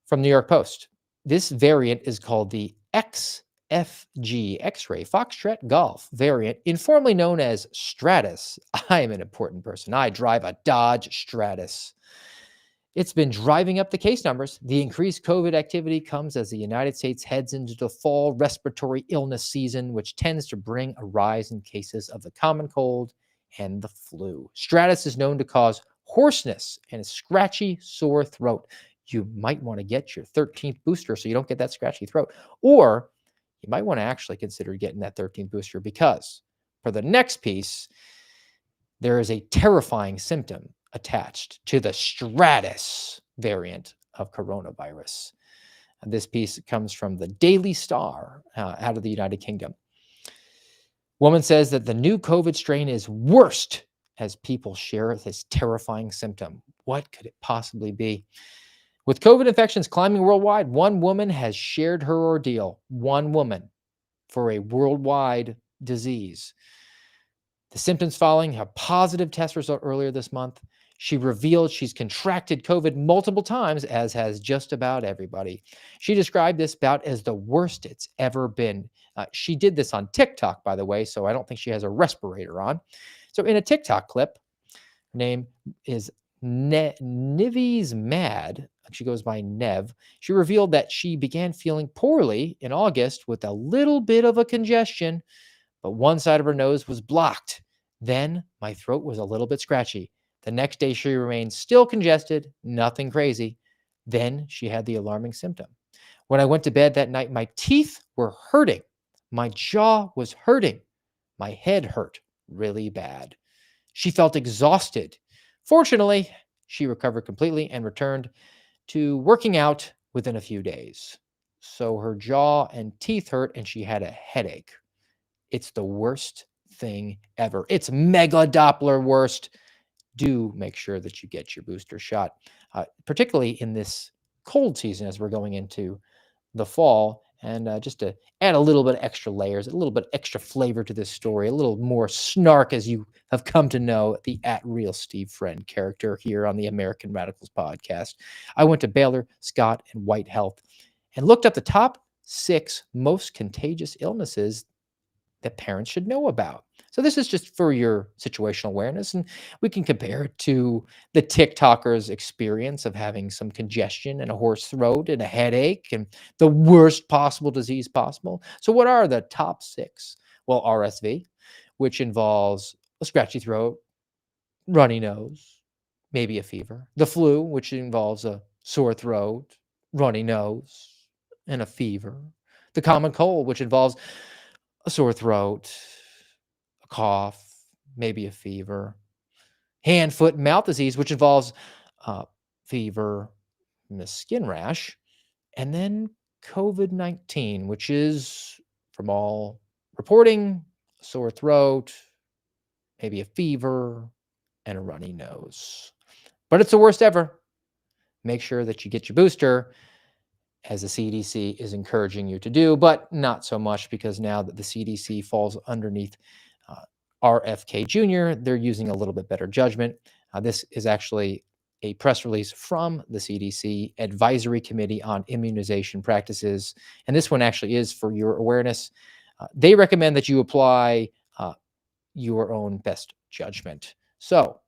From New York Post. This variant is called the XFG, X-ray, Foxtrot Golf variant, informally known as Stratus. I am an important person. I drive a Dodge Stratus. It's been driving up the case numbers. The increased COVID activity comes as the United States heads into the fall respiratory illness season, which tends to bring a rise in cases of the common cold and the flu. Stratus is known to cause hoarseness and a scratchy, sore throat. You might want to get your 13th booster so you don't get that scratchy throat. Or you might want to actually consider getting that 13th booster because for the next piece, there is a terrifying symptom attached to the Stratus variant of coronavirus. And this piece comes from the Daily Star out of the United Kingdom. Woman says that the new COVID strain is worst as people share this terrifying symptom. What could it possibly be? With COVID infections climbing worldwide, one woman has shared her ordeal. One woman for a worldwide disease. The symptoms following a positive test result earlier this month. She revealed she's contracted COVID multiple times, as has just about everybody. She described this bout as the worst it's ever been. She did this on TikTok, by the way, so I don't think she has a respirator on. So in a TikTok clip, her name is Nivy's Mad. She goes by Nev. She revealed that she began feeling poorly in August with a little bit of a congestion, but one side of her nose was blocked. Then my throat was a little bit scratchy. The next day she remained still congested, nothing crazy. Then she had the alarming symptom. When I went to bed that night, my teeth were hurting. My jaw was hurting. My head hurt really bad. She felt exhausted. Fortunately, she recovered completely and returned to working out within a few days. So her jaw and teeth hurt and she had a headache. It's the worst thing ever. It's mega Doppler worst. Do make sure that you get your booster shot, particularly in this cold season as we're going into the fall. And just to add a little bit of extra layers, a little bit extra flavor to this story, a little more snark as you have come to know the @RealSteveFriend character here on the American Radicals podcast. I went to Baylor, Scott, and White Health and looked up the top 6 most contagious illnesses that parents should know about. So this is just for your situational awareness, and we can compare it to the TikToker's experience of having some congestion and a hoarse throat and a headache and the worst possible disease possible. So what are the top 6? Well, RSV, which involves a scratchy throat, runny nose, maybe a fever. The flu, which involves a sore throat, runny nose, and a fever. The common cold, which involves a sore throat, a cough, maybe a fever. Hand, foot, and mouth disease, which involves fever, and a skin rash, and then COVID-19, which is, from all reporting, sore throat, maybe a fever, and a runny nose. But it's the worst ever. Make sure that you get your booster, as the CDC is encouraging you to do, but not so much, because now that the CDC falls underneath RFK Jr., they're using a little bit better judgment. This is actually a press release from the CDC Advisory Committee on Immunization Practices. And this one actually is for your awareness. They recommend that you apply your own best judgment. So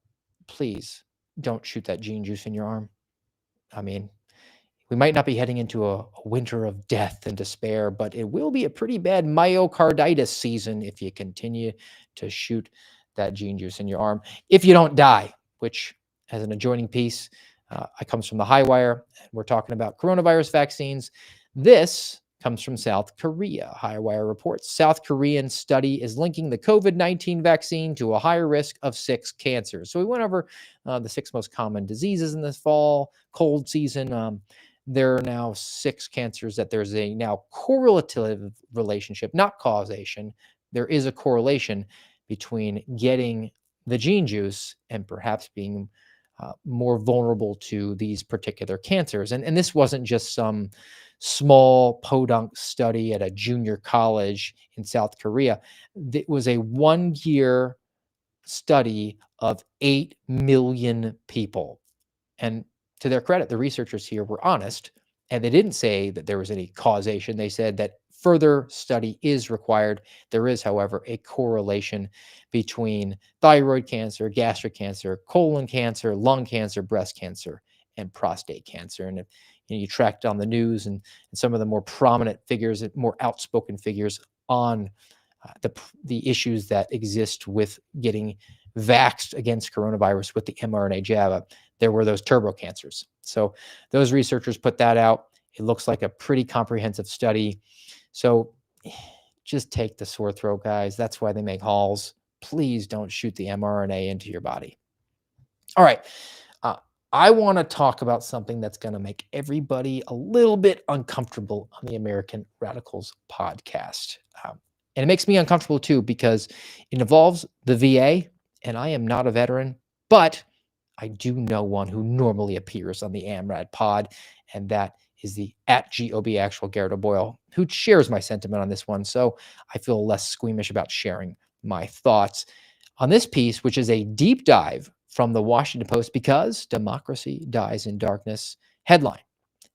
please don't shoot that gene juice in your arm. I mean, we might not be heading into a winter of death and despair, but it will be a pretty bad myocarditis season if you continue to shoot that gene juice in your arm. If you don't die, which, as an adjoining piece, comes from the High Wire. We're talking about coronavirus vaccines. This comes from South Korea. High Wire reports South Korean study is linking the COVID-19 vaccine to a higher risk of 6 cancers. So we went over the 6 most common diseases in this fall cold season. There are now 6 cancers that there's a now correlative relationship, not causation. There is a correlation between getting the gene juice and perhaps being more vulnerable to these particular cancers. And this wasn't just some small podunk study at a junior college in South Korea. It was a 1-year study of 8 million people. And to their credit, the researchers here were honest, and they didn't say that there was any causation. They said that further study is required. There is, however, a correlation between thyroid cancer, gastric cancer, colon cancer, lung cancer, breast cancer, and prostate cancer. And if you track down the news and some of the more prominent figures, more outspoken figures on the issues that exist with getting vaxxed against coronavirus with the mRNA jab, there were those turbo cancers. So those researchers put that out. It looks like a pretty comprehensive study. So just take the sore throat, guys. That's why they make Halls. Please don't shoot the mRNA into your body. All right. I want to talk about something that's going to make everybody a little bit uncomfortable on the American Radicals podcast. And it makes me uncomfortable too, because it involves the VA, and I am not a veteran, but I do know one who normally appears on the AMRAD pod, and that is the @GOBActual Garrett O'Boyle, who shares my sentiment on this one. So I feel less squeamish about sharing my thoughts on this piece, which is a deep dive from the Washington Post, because democracy dies in darkness. Headline: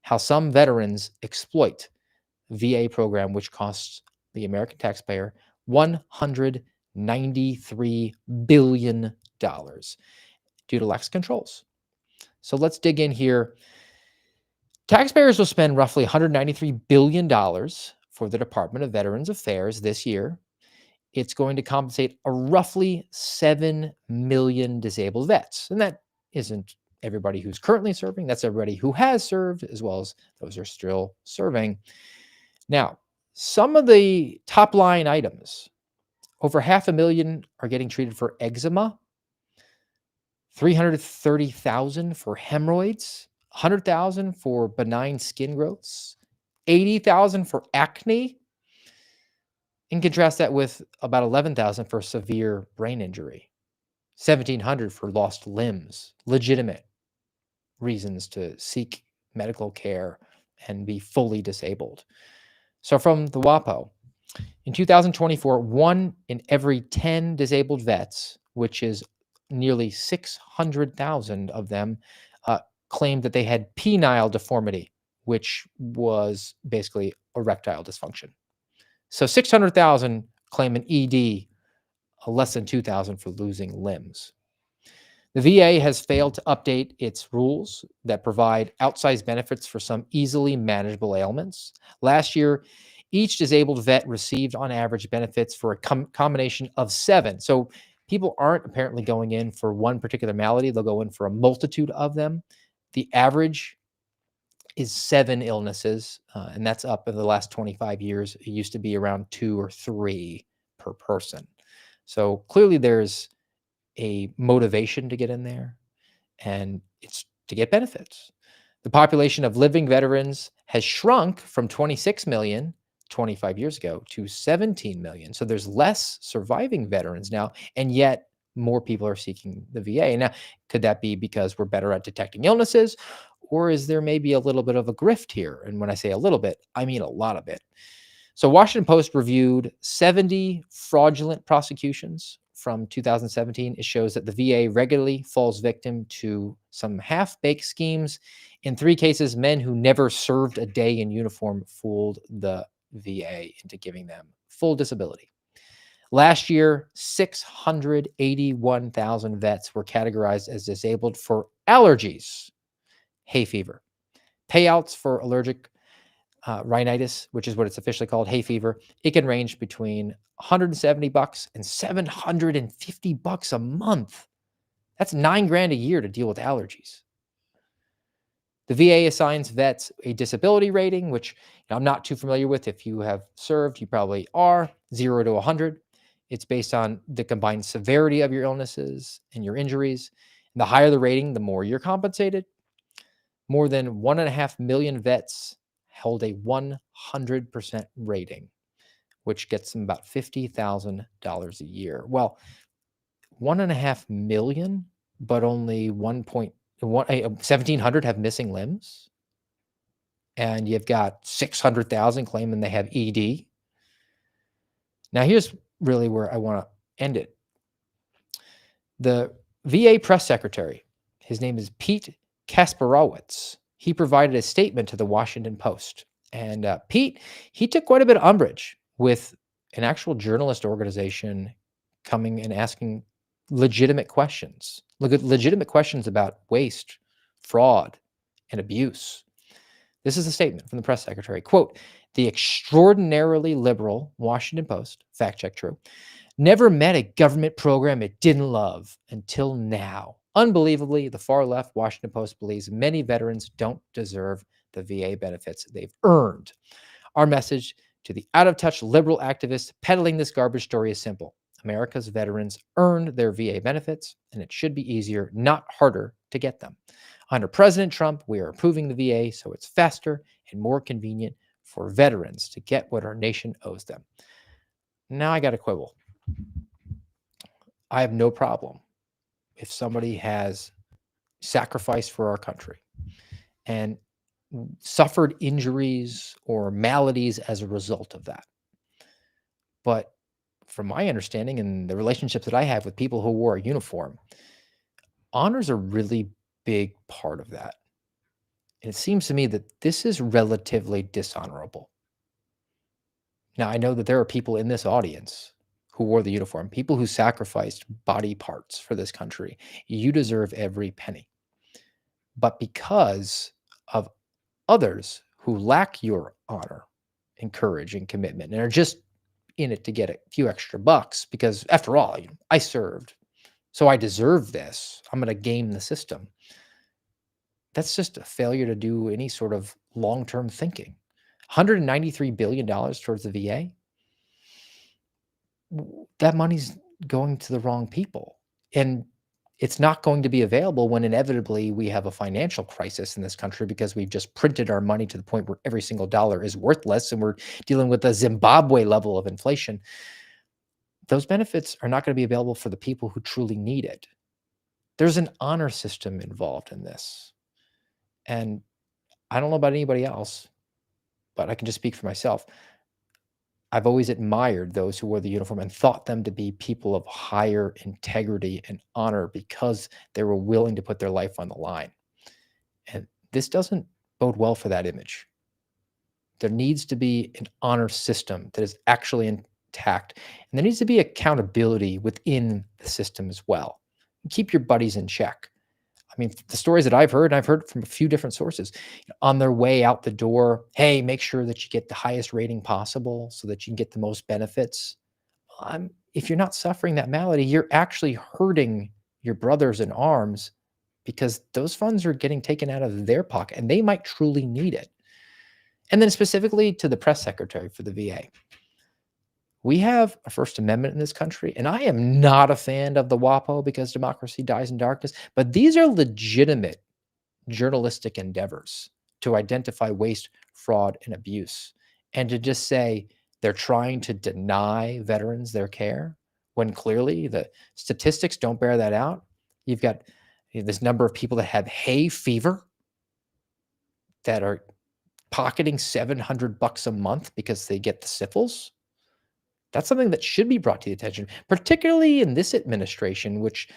How some veterans exploit VA program, which costs the American taxpayer $193 billion due to lax controls. So let's dig in here. Taxpayers will spend roughly $193 billion for the Department of Veterans Affairs this year. It's going to compensate a roughly 7 million disabled vets. And that isn't everybody who's currently serving. That's everybody who has served, as well as those who are still serving. Now, some of the top line items, over 500,000 are getting treated for eczema, 330,000 for hemorrhoids, 100,000 for benign skin growths, 80,000 for acne. And contrast that with about 11,000 for severe brain injury, 1,700 for lost limbs, legitimate reasons to seek medical care and be fully disabled. So from the WAPO, in 2024, 1 in every 10 disabled vets, which is nearly 600,000 of them, claimed that they had penile deformity, which was basically erectile dysfunction. So 600,000 claim an ED, less than 2,000 for losing limbs. The VA has failed to update its rules that provide outsized benefits for some easily manageable ailments. Last year, each disabled vet received on average benefits for a combination of 7. So people aren't apparently going in for one particular malady. They'll go in for a multitude of them. The average is 7 illnesses, and that's up in the last 25 years. It used to be around 2 or 3 per person. So clearly there's a motivation to get in there, and it's to get benefits. The population of living veterans has shrunk from 26 million 25 years ago to 17 million. So there's less surviving veterans now, and yet more people are seeking the VA. Now, could that be because we're better at detecting illnesses, or is there maybe a little bit of a grift here? And when I say a little bit, I mean a lot of it. So Washington Post reviewed 70 fraudulent prosecutions from 2017. It shows that the VA regularly falls victim to some half-baked schemes. In 3 cases, men who never served a day in uniform fooled the VA into giving them full disability. Last year, 681,000 vets were categorized as disabled for allergies, hay fever. Payouts for allergic rhinitis, which is what it's officially called, hay fever, it can range between $170 and $750 a month. That's $9,000 a year to deal with allergies. The VA assigns vets a disability rating, which I'm not too familiar with. If you have served, you probably are, 0 to 100. It's based on the combined severity of your illnesses and your injuries. And the higher the rating, the more you're compensated. More than 1.5 million vets held a 100% rating, which gets them about $50,000 a year. Well, 1.5 million, but only 1,700 have missing limbs. And you've got 600,000 claiming they have ED. Now, here's really where I want to end it. The VA press secretary, his name is Pete Kasparowicz. He provided a statement to the Washington Post. And Pete, he took quite a bit of umbrage with an actual journalist organization coming and asking legitimate questions about waste, fraud, and abuse. This is a statement from the press secretary. Quote, "The extraordinarily liberal Washington Post, fact check true, never met a government program it didn't love until now. Unbelievably, the far left Washington Post believes many veterans don't deserve the VA benefits they've earned. Our message to the out-of-touch liberal activists peddling this garbage story is simple. America's veterans earned their VA benefits, and it should be easier, not harder, to get them. Under President Trump, we are improving the VA so it's faster and more convenient for veterans to get what our nation owes them." Now I got to quibble. I have no problem if somebody has sacrificed for our country and suffered injuries or maladies as a result of that. But from my understanding and the relationships that I have with people who wore a uniform, honor's a really big part of that. And it seems to me that this is relatively dishonorable. Now, I know that there are people in this audience who wore the uniform, people who sacrificed body parts for this country. You deserve every penny. But because of others who lack your honor and courage and commitment and are just in it to get a few extra bucks, because after all, I served, so I deserve this. I'm going to game the system. That's just a failure to do any sort of long-term thinking. $193 billion towards the VA. That money's going to the wrong people. And it's not going to be available when inevitably we have a financial crisis in this country because we've just printed our money to the point where every single dollar is worthless and we're dealing with a Zimbabwe level of inflation. Those benefits are not going to be available for the people who truly need it. There's an honor system involved in this. And I don't know about anybody else, but I can just speak for myself. I've always admired those who wore the uniform and thought them to be people of higher integrity and honor because they were willing to put their life on the line. And this doesn't bode well for that image. There needs to be an honor system that is actually intact. And there needs to be accountability within the system as well. Keep your buddies in check. I mean, the stories that I've heard, and I've heard from a few different sources, on their way out the door, hey, make sure that you get the highest rating possible so that you can get the most benefits. If you're not suffering that malady, you're actually hurting your brothers in arms because those funds are getting taken out of their pocket and they might truly need it. And then specifically to the press secretary for the VA. We have a First Amendment in this country, and I am not a fan of the WAPO because democracy dies in darkness, but these are legitimate journalistic endeavors to identify waste, fraud, and abuse, and to just say they're trying to deny veterans their care when clearly the statistics don't bear that out. You've got this number of people that have hay fever that are pocketing $700 a month because they get the syphilis. That's something that should be brought to the attention, particularly in this administration, which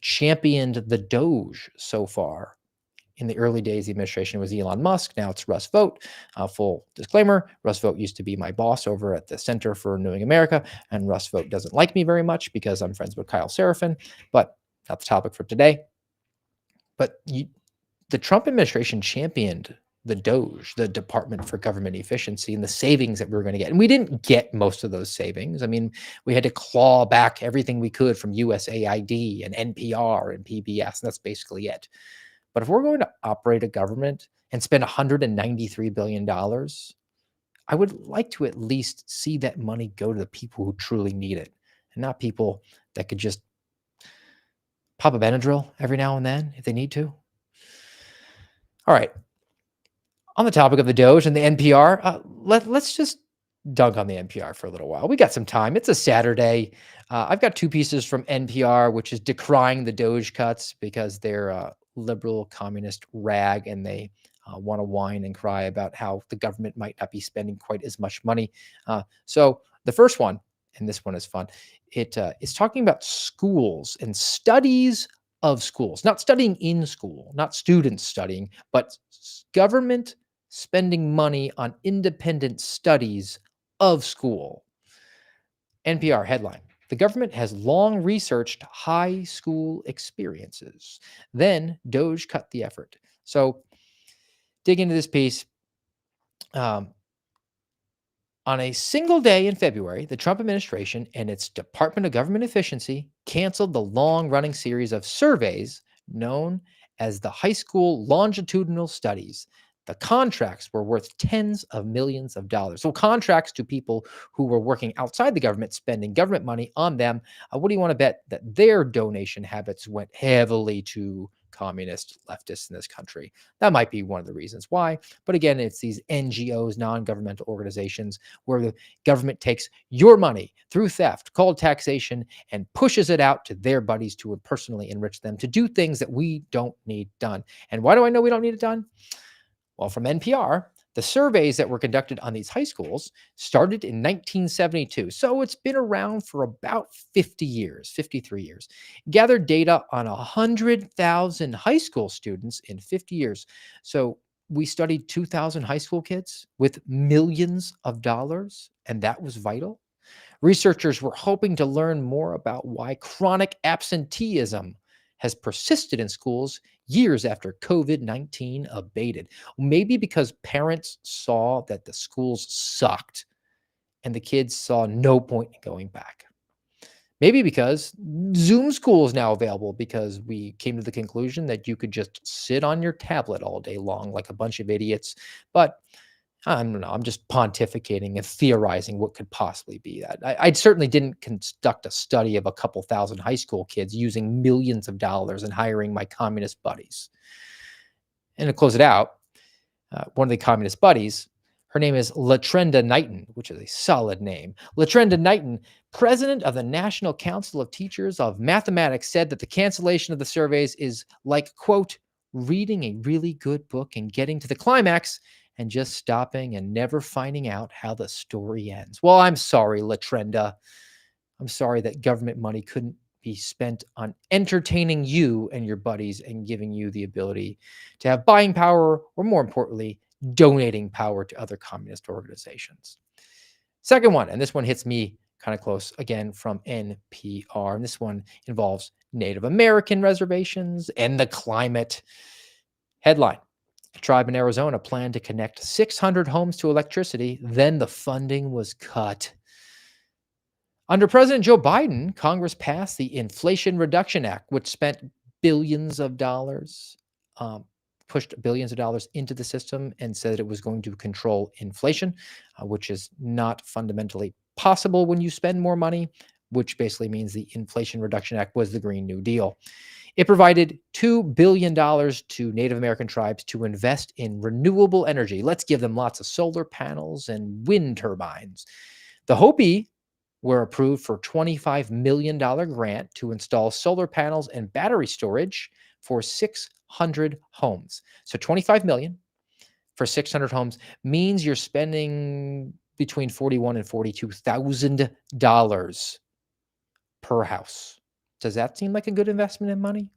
championed the Doge so far. In the early days, the administration was Elon Musk. Now it's Russ Vought. Full disclaimer, Russ Vought used to be my boss over at the Center for Renewing America, and Russ Vought doesn't like me very much because I'm friends with Kyle Seraphin, but not the topic for today. But the Trump administration championed the Doge, the Department for Government Efficiency, and the savings that we were going to get. And we didn't get most of those savings. I mean, we had to claw back everything we could from USAID and NPR and PBS, and that's basically it. But if we're going to operate a government and spend $193 billion, I would like to at least see that money go to the people who truly need it, and not people that could just pop a Benadryl every now and then if they need to. All right. On the topic of the Doge and the NPR, let's just dunk on the NPR for a little while. We got some time. It's a Saturday. I've got two pieces from NPR, which is decrying the Doge cuts because they're a liberal communist rag, and they want to whine and cry about how the government might not be spending quite as much money. So the first one, and this one is fun, it is talking about schools and studies of schools, not studying in school, not students studying, but government spending money on independent studies of school. NPR headline: the government has long researched high school experiences. Then Doge cut the effort. So dig into this piece. On a single day in February, the Trump administration and its Department of Government Efficiency canceled the long-running series of surveys known as the High School Longitudinal Studies. The contracts were worth tens of millions of dollars. So contracts to people who were working outside the government, spending government money on them. What do you want to bet that their donation habits went heavily to communist leftists in this country? That might be one of the reasons why. But again, it's these NGOs, non-governmental organizations, where the government takes your money through theft, called taxation, and pushes it out to their buddies to personally enrich them, to do things that we don't need done. And why do I know we don't need it done? Well, from NPR, the surveys that were conducted on these high schools started in 1972. So it's been around for about 50 years, 53 years. Gathered data on 100,000 high school students in 50 years. So we studied 2,000 high school kids with millions of dollars, and that was vital. Researchers were hoping to learn more about why chronic absenteeism has persisted in schools years after COVID-19 abated. Maybe because parents saw that the schools sucked and the kids saw no point in going back. Maybe because Zoom school is now available because we came to the conclusion that you could just sit on your tablet all day long like a bunch of idiots. But I don't know. I'm just pontificating and theorizing what could possibly be that. I certainly didn't conduct a study of a couple thousand high school kids using millions of dollars and hiring my communist buddies. And to close it out, one of the communist buddies, her name is Latrenda Knighton, which is a solid name. Latrenda Knighton, president of the National Council of Teachers of Mathematics, said that the cancellation of the surveys is like, quote, reading a really good book and getting to the climax and just stopping and never finding out how the story ends. Well, I'm sorry, Latrenda. I'm sorry that government money couldn't be spent on entertaining you and your buddies and giving you the ability to have buying power, or more importantly, donating power to other communist organizations. Second one, and this one hits me kind of close, again from NPR, and this one involves Native American reservations and the climate. Headline: a tribe in Arizona planned to connect 600 homes to electricity, then the funding was cut. Under President Joe Biden, Congress passed the Inflation Reduction Act, which spent billions of dollars, pushed billions of dollars into the system and said it was going to control inflation, which is not fundamentally possible when you spend more money. which basically means the Inflation Reduction Act was the Green New Deal. It provided $2 billion to Native American tribes to invest in renewable energy. Let's give them lots of solar panels and wind turbines. The Hopi were approved for $25 million grant to install solar panels and battery storage for 600 homes. So $25 million for 600 homes means you're spending between $41,000 and $42,000 per house. Does that seem like a good investment in money?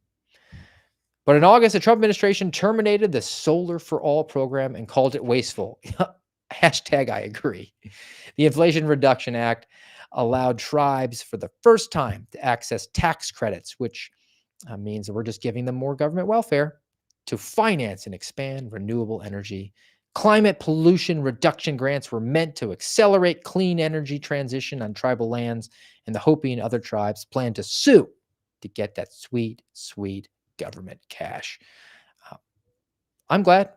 But in August, the Trump administration terminated the Solar for All program and called it wasteful. Hashtag I agree. The Inflation Reduction Act allowed tribes for the first time to access tax credits, which means that we're just giving them more government welfare to finance and expand renewable energy. Climate pollution reduction grants were meant to accelerate clean energy transition on tribal lands, and the Hopi and other tribes plan to sue to get that sweet, sweet government cash. I'm glad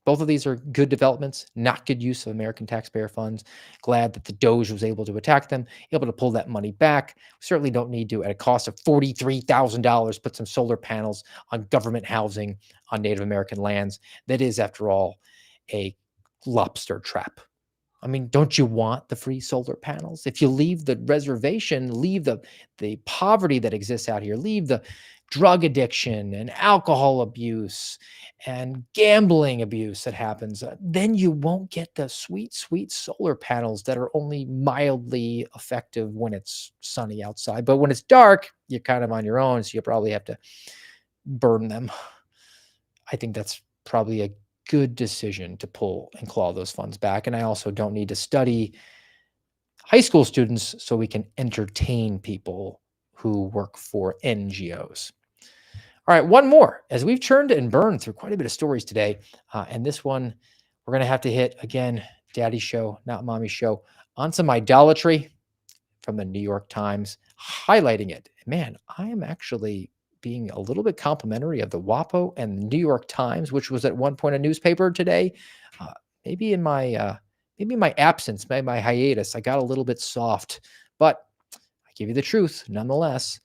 both of these are good developments, not good use of American taxpayer funds. Glad that the Doge was able to attack them, able to pull that money back. We certainly don't need to, at a cost of $43,000, put some solar panels on government housing on Native American lands. That is, after all, a lobster trap. I mean, don't you want the free solar panels? If you leave the reservation, leave the poverty that exists out here, leave the drug addiction and alcohol abuse and gambling abuse that happens, then you won't get the sweet, sweet solar panels that are only mildly effective when it's sunny outside. But when it's dark, you're kind of on your own, so you probably have to burn them. I think that's probably a good decision to pull and claw those funds back. And I also don't need to study high school students so we can entertain people who work for NGOs. All right, one more, as we've churned and burned through quite a bit of stories today. And this one, we're going to have to hit, again, Daddy Show, Not Mommy Show, on some idolatry from the New York Times, highlighting it. Man, I am actually being a little bit complimentary of the WAPO and the New York Times, which was at one point a newspaper today. Maybe in my absence, maybe my hiatus, I got a little bit soft, but I give you the truth nonetheless.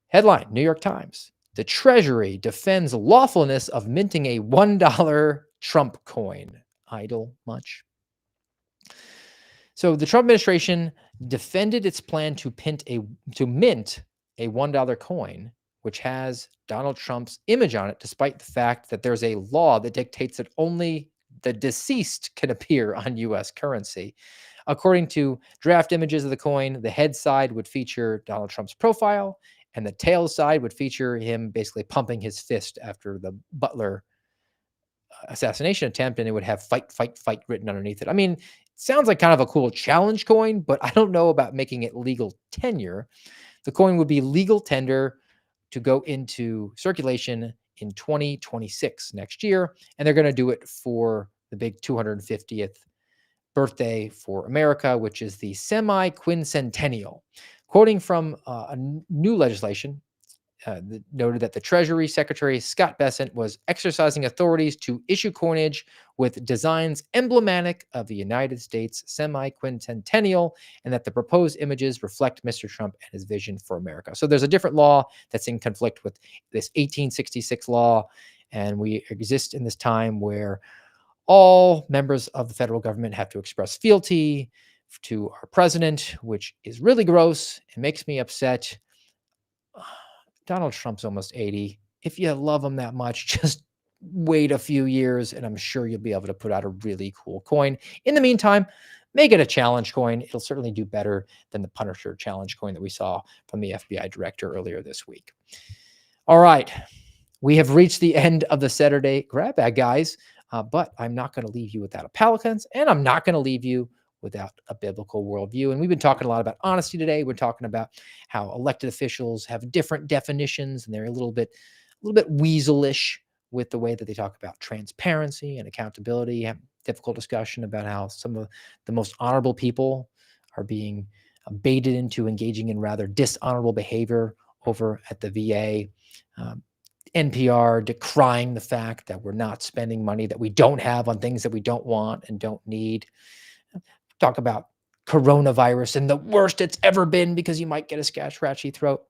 Headline, New York Times: the Treasury defends lawfulness of minting a $1 Trump coin. Idle much? So the Trump administration defended its plan to mint a $1 coin, which has Donald Trump's image on it, despite the fact that there's a law that dictates that only the deceased can appear on U.S. currency. According to draft images of the coin, the head side would feature Donald Trump's profile, and the tail side would feature him basically pumping his fist after the Butler assassination attempt, and it would have fight, fight, fight written underneath it. I mean, it sounds like kind of a cool challenge coin, but I don't know about making it legal tender. The coin would be legal tender to go into circulation in 2026, next year, and they're going to do it for the big 250th birthday for America, which is the semi-quincentennial. Quoting from a new legislation, noted that the Treasury Secretary Scott Bessent was exercising authorities to issue coinage with designs emblematic of the United States semi-quincentennial, and that the proposed images reflect Mr. Trump and his vision for America. So there's a different law that's in conflict with this 1866 law, and we exist in this time where all members of the federal government have to express fealty to our president, which is really gross. It makes me upset. Donald Trump's almost 80. If you love him that much, just wait a few years, and I'm sure you'll be able to put out a really cool coin. In the meantime, make it a challenge coin. It'll certainly do better than the Punisher challenge coin that we saw from the FBI director earlier this week. All right. We have reached the end of the Saturday Grab Bag, guys, but I'm not going to leave you without a Pelicans, and I'm not going to leave you without a biblical worldview. And we've been talking a lot about honesty today. We're talking about how elected officials have different definitions, and they're a little bit weaselish with the way that they talk about transparency and accountability. Have difficult discussion about how some of the most honorable people are being baited into engaging in rather dishonorable behavior over at the VA. NPR decrying the fact that we're not spending money that we don't have on things that we don't want and don't need. Talk about coronavirus and the worst it's ever been because you might get a scratchy throat.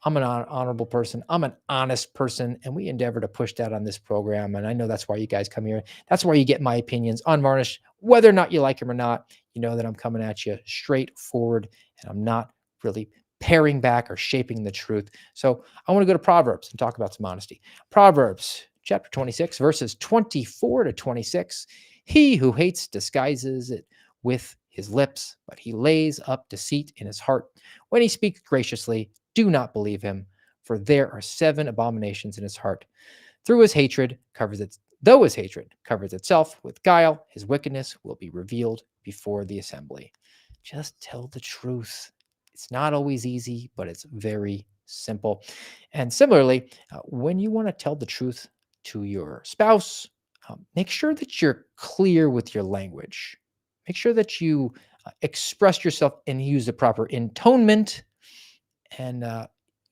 I'm an honorable person. I'm an honest person, and we endeavor to push that on this program. And I know that's why you guys come here. That's why you get my opinions unvarnished, whether or not you like them or not. You know that I'm coming at you straightforward, and I'm not really paring back or shaping the truth. So I want to go to Proverbs and talk about some honesty. Proverbs chapter 26, verses 24 to 26. He who hates disguises it with his lips, but he lays up deceit in his heart. When he speaks graciously, do not believe him, for there are 7 abominations in his heart. Though his hatred covers itself with guile, his wickedness will be revealed before the assembly. Just tell the truth. It's not always easy, but it's very simple. And similarly, when you want to tell the truth to your spouse, make sure that you're clear with your language. Make sure that you express yourself and use the proper intonement, and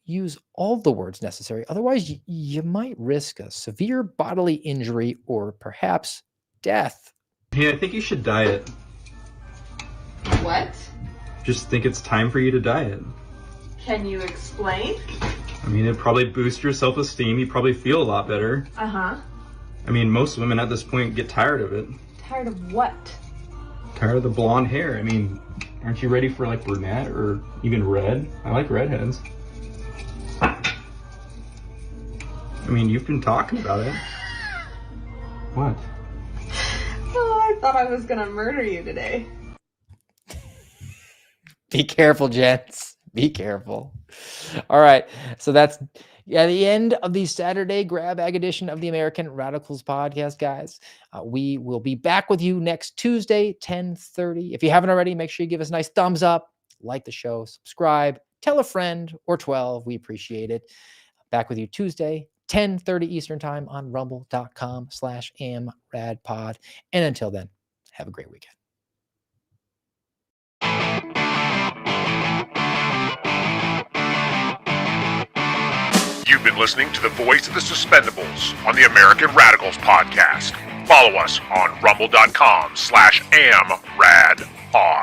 use all the words necessary. Otherwise, you might risk a severe bodily injury or perhaps death. Hey, I think you should diet. What? Just think it's time for you to diet. Can you explain? I mean, it'd probably boost your self-esteem. You'd probably feel a lot better. Uh-huh. I mean, most women at this point get tired of it. Tired of what? Tired of the blonde hair. I mean, aren't you ready for like brunette or even red? I like redheads. I mean, you've been talking about it. What? Oh, I thought I was gonna murder you today. Be careful, gents. Be careful. All right. So that's the end of the Saturday grab bag edition of the American Radicals podcast, guys. We will be back with you next Tuesday, 10:30. If you haven't already, make sure you give us a nice thumbs up, like the show, subscribe, tell a friend or 12. We appreciate it. Back with you Tuesday, 10:30 Eastern time on rumble.com/amradpod. And until then, have a great weekend. You've been listening to the voice of the Suspendables on the American Radicals podcast. Follow us on rumble.com/amradpod.